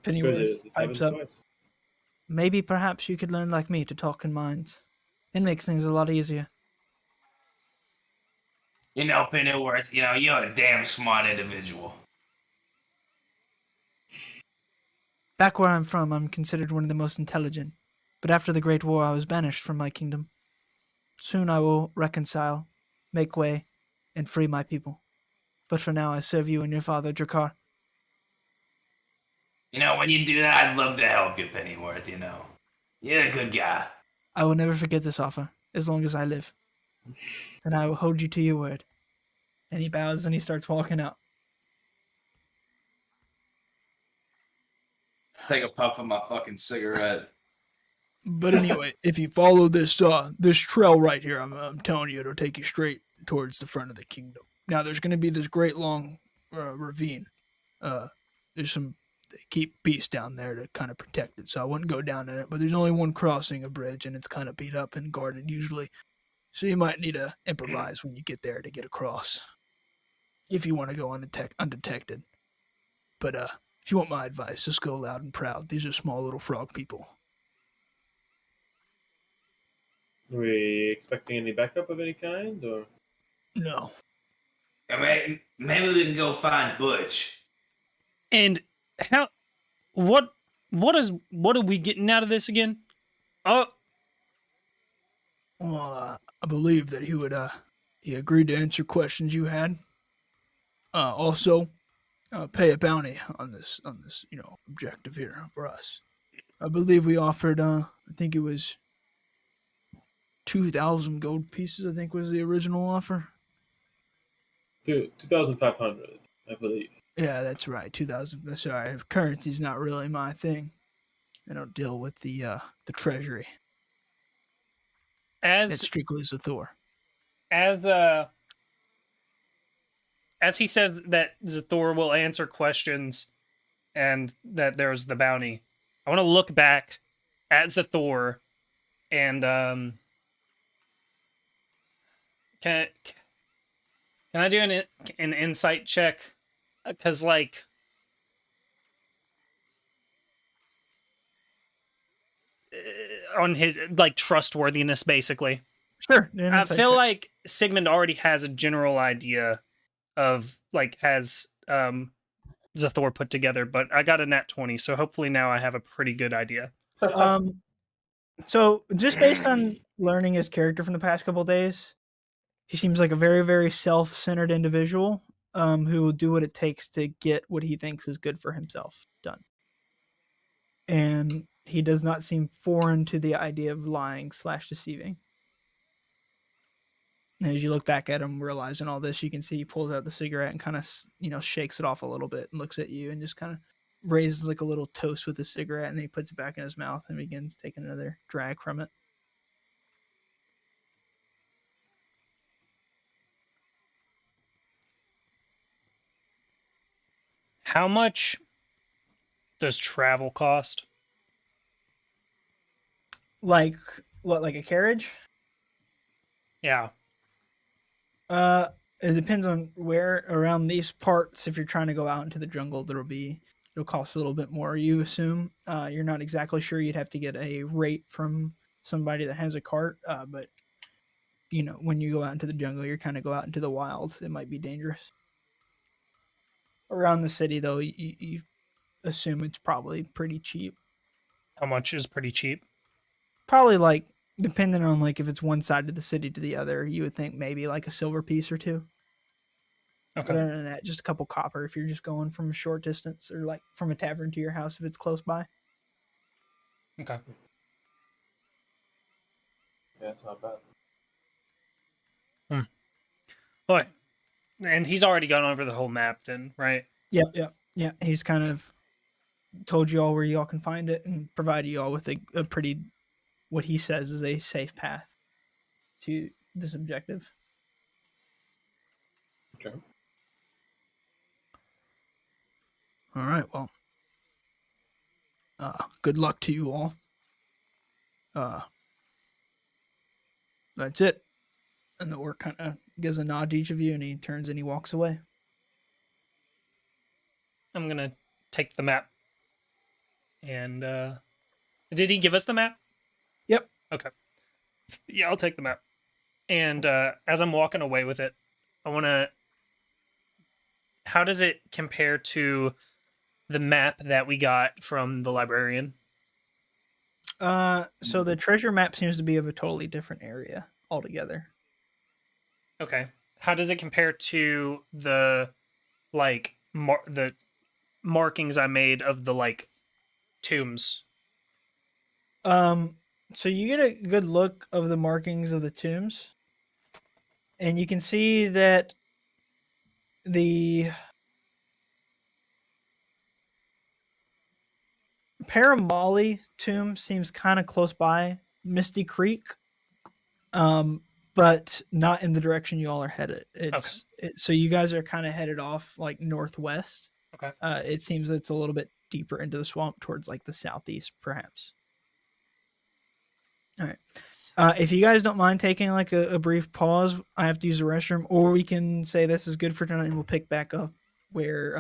Pennyworth It pipes happens up. twice. Maybe perhaps you could learn like me to talk in minds. It makes things a lot easier. Pennyworth, you're a damn smart individual. Back where I'm from, I'm considered one of the most intelligent. But after the Great War, I was banished from my kingdom. Soon I will reconcile, make way, and free my people. But for now, I serve you and your father, Drakkar. When you do that, I'd love to help you, Pennyworth, You're a good guy. I will never forget this offer, as long as I live. And I will hold you to your word. And he bows and he starts walking out. Take a puff of my fucking cigarette. But anyway, if you follow this this trail right here, I'm telling you, it'll take you straight towards the front of the kingdom. Now, there's going to be this great long ravine. There's some they keep peace down there to kind of protect it, so I wouldn't go down in it. But there's only one crossing a bridge, and it's kind of beat up and guarded usually, so you might need to improvise when you get there to get across, if you want to go undetected. But if you want my advice, just go loud and proud. These are small little frog people. Are we expecting any backup of any kind, or? No. I mean, maybe we can go find Butch. And what are we getting out of this again? Oh, Well, I believe that he agreed to answer questions you had. Also, pay a bounty on this, objective here for us. I believe we offered, I think it was 2,000 gold pieces, I think was the original offer. 2,500, I believe. Yeah, that's right. 2,000. Sorry, currency's not really my thing. I don't deal with the treasury. It's strictly Zathor. as he says that Zathor will answer questions and that there's the bounty, I want to look back at Zathor and can I do an insight check? Because on his trustworthiness, basically. Sure. I feel like Sigmund already has a general idea of has Zathor put together, but I got a nat 20, so hopefully now I have a pretty good idea. So just based on learning his character from the past couple of days, he seems like a very, very self-centered individual who will do what it takes to get what he thinks is good for himself done. And he does not seem foreign to the idea of lying / deceiving. And as you look back at him, realizing all this, you can see he pulls out the cigarette and kind of, shakes it off a little bit and looks at you and just kind of raises like a little toast with the cigarette, and then he puts it back in his mouth and begins taking another drag from it. How much does travel cost? Like what? Like a carriage? Yeah. It depends on where around these parts. If you're trying to go out into the jungle, it'll cost a little bit more. You assume you're not exactly sure. You'd have to get a rate from somebody that has a cart. But when you go out into the jungle, you're kind of go out into the wild. It might be dangerous. Around the city, though, you assume it's probably pretty cheap. How much is pretty cheap? Probably depending on if it's one side of the city to the other, you would think maybe like a silver piece or two. Okay. But other than that, just a couple copper if you're just going from a short distance, or from a tavern to your house if it's close by. Okay. Yeah, it's not bad. Boy. And he's already gone over the whole map then, right? Yeah. He's kind of told you all where you all can find it and provided you all with a pretty, what he says is a safe path to this objective. Okay. All right, well, good luck to you all. That's it. And the orc kind of gives a nod to each of you, and he turns and he walks away. I'm gonna take the map. And did he give us the map? Yep. Okay. Yeah, I'll take the map. And as I'm walking away with it, I want to. How does it compare to the map that we got from the librarian? So the treasure map seems to be of a totally different area altogether. Okay. How does it compare to the like the markings I made of the like tombs? So you get a good look of the markings of the tombs, and you can see that the Paramali tomb seems kind of close by Misty Creek, but not in the direction you all are headed. So you guys are kind of headed off like northwest. Okay. It seems it's a little bit deeper into the swamp towards like the southeast, perhaps. All right. If you guys don't mind taking like a brief pause, I have to use the restroom, or we can say this is good for tonight and we'll pick back up where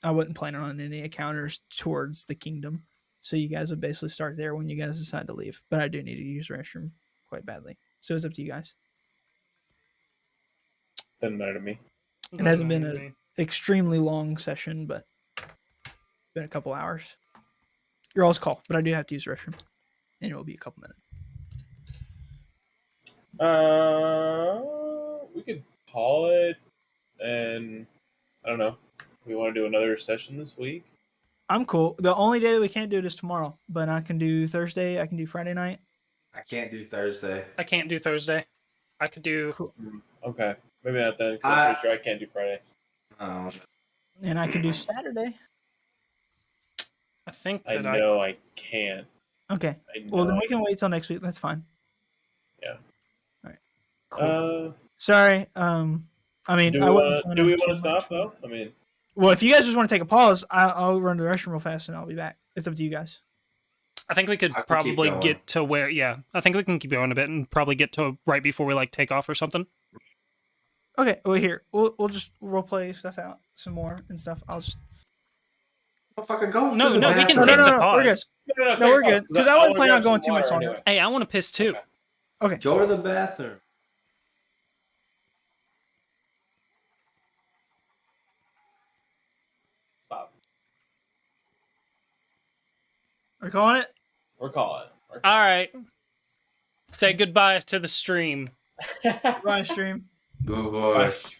I wasn't planning on any encounters towards the kingdom. So you guys would basically start there when you guys decide to leave. But I do need to use the restroom quite badly. So it's up to you guys. Doesn't matter to me. It hasn't been an extremely long session, but it's been a couple hours. Your all's call, but I do have to use the restroom. And it will be a couple minutes. We could call it, and I don't know. We want to do another session this week. I'm cool. The only day that we can't do it is tomorrow, but I can do Thursday. I can do Friday night. I can't do Thursday. I can't do Thursday. I could do. Cool. Okay, maybe not then. 'Cause I'm pretty sure I can't do Friday. Oh, And I can do Saturday. I think I that know I can't. Okay. I know. Well, then we can wait till next week. That's fine. Yeah. All right. Cool. Uh, Sorry. I mean, do I we wouldn't want plan to on too stop much. though? I mean, Well, if you guys just want to take a pause, I'll run to the restroom real fast and I'll be back. It's up to you guys. I think we could I can keep probably going. get to where. Yeah, I think we can keep going a bit and probably get to right before we like take off or something. Okay. Well, here we'll just role play stuff out some more and stuff. I'll just. I'll fucking go. No, to the no, we can bathroom. take No, the no, we're pause. No, we're good. Because I wouldn't plan on going too much longer. Anyway. Hey, I want to piss too. Okay. Okay. Go to the bathroom. Stop. We're calling it. We're calling. All right. Say goodbye to the stream. Live stream. Go boys.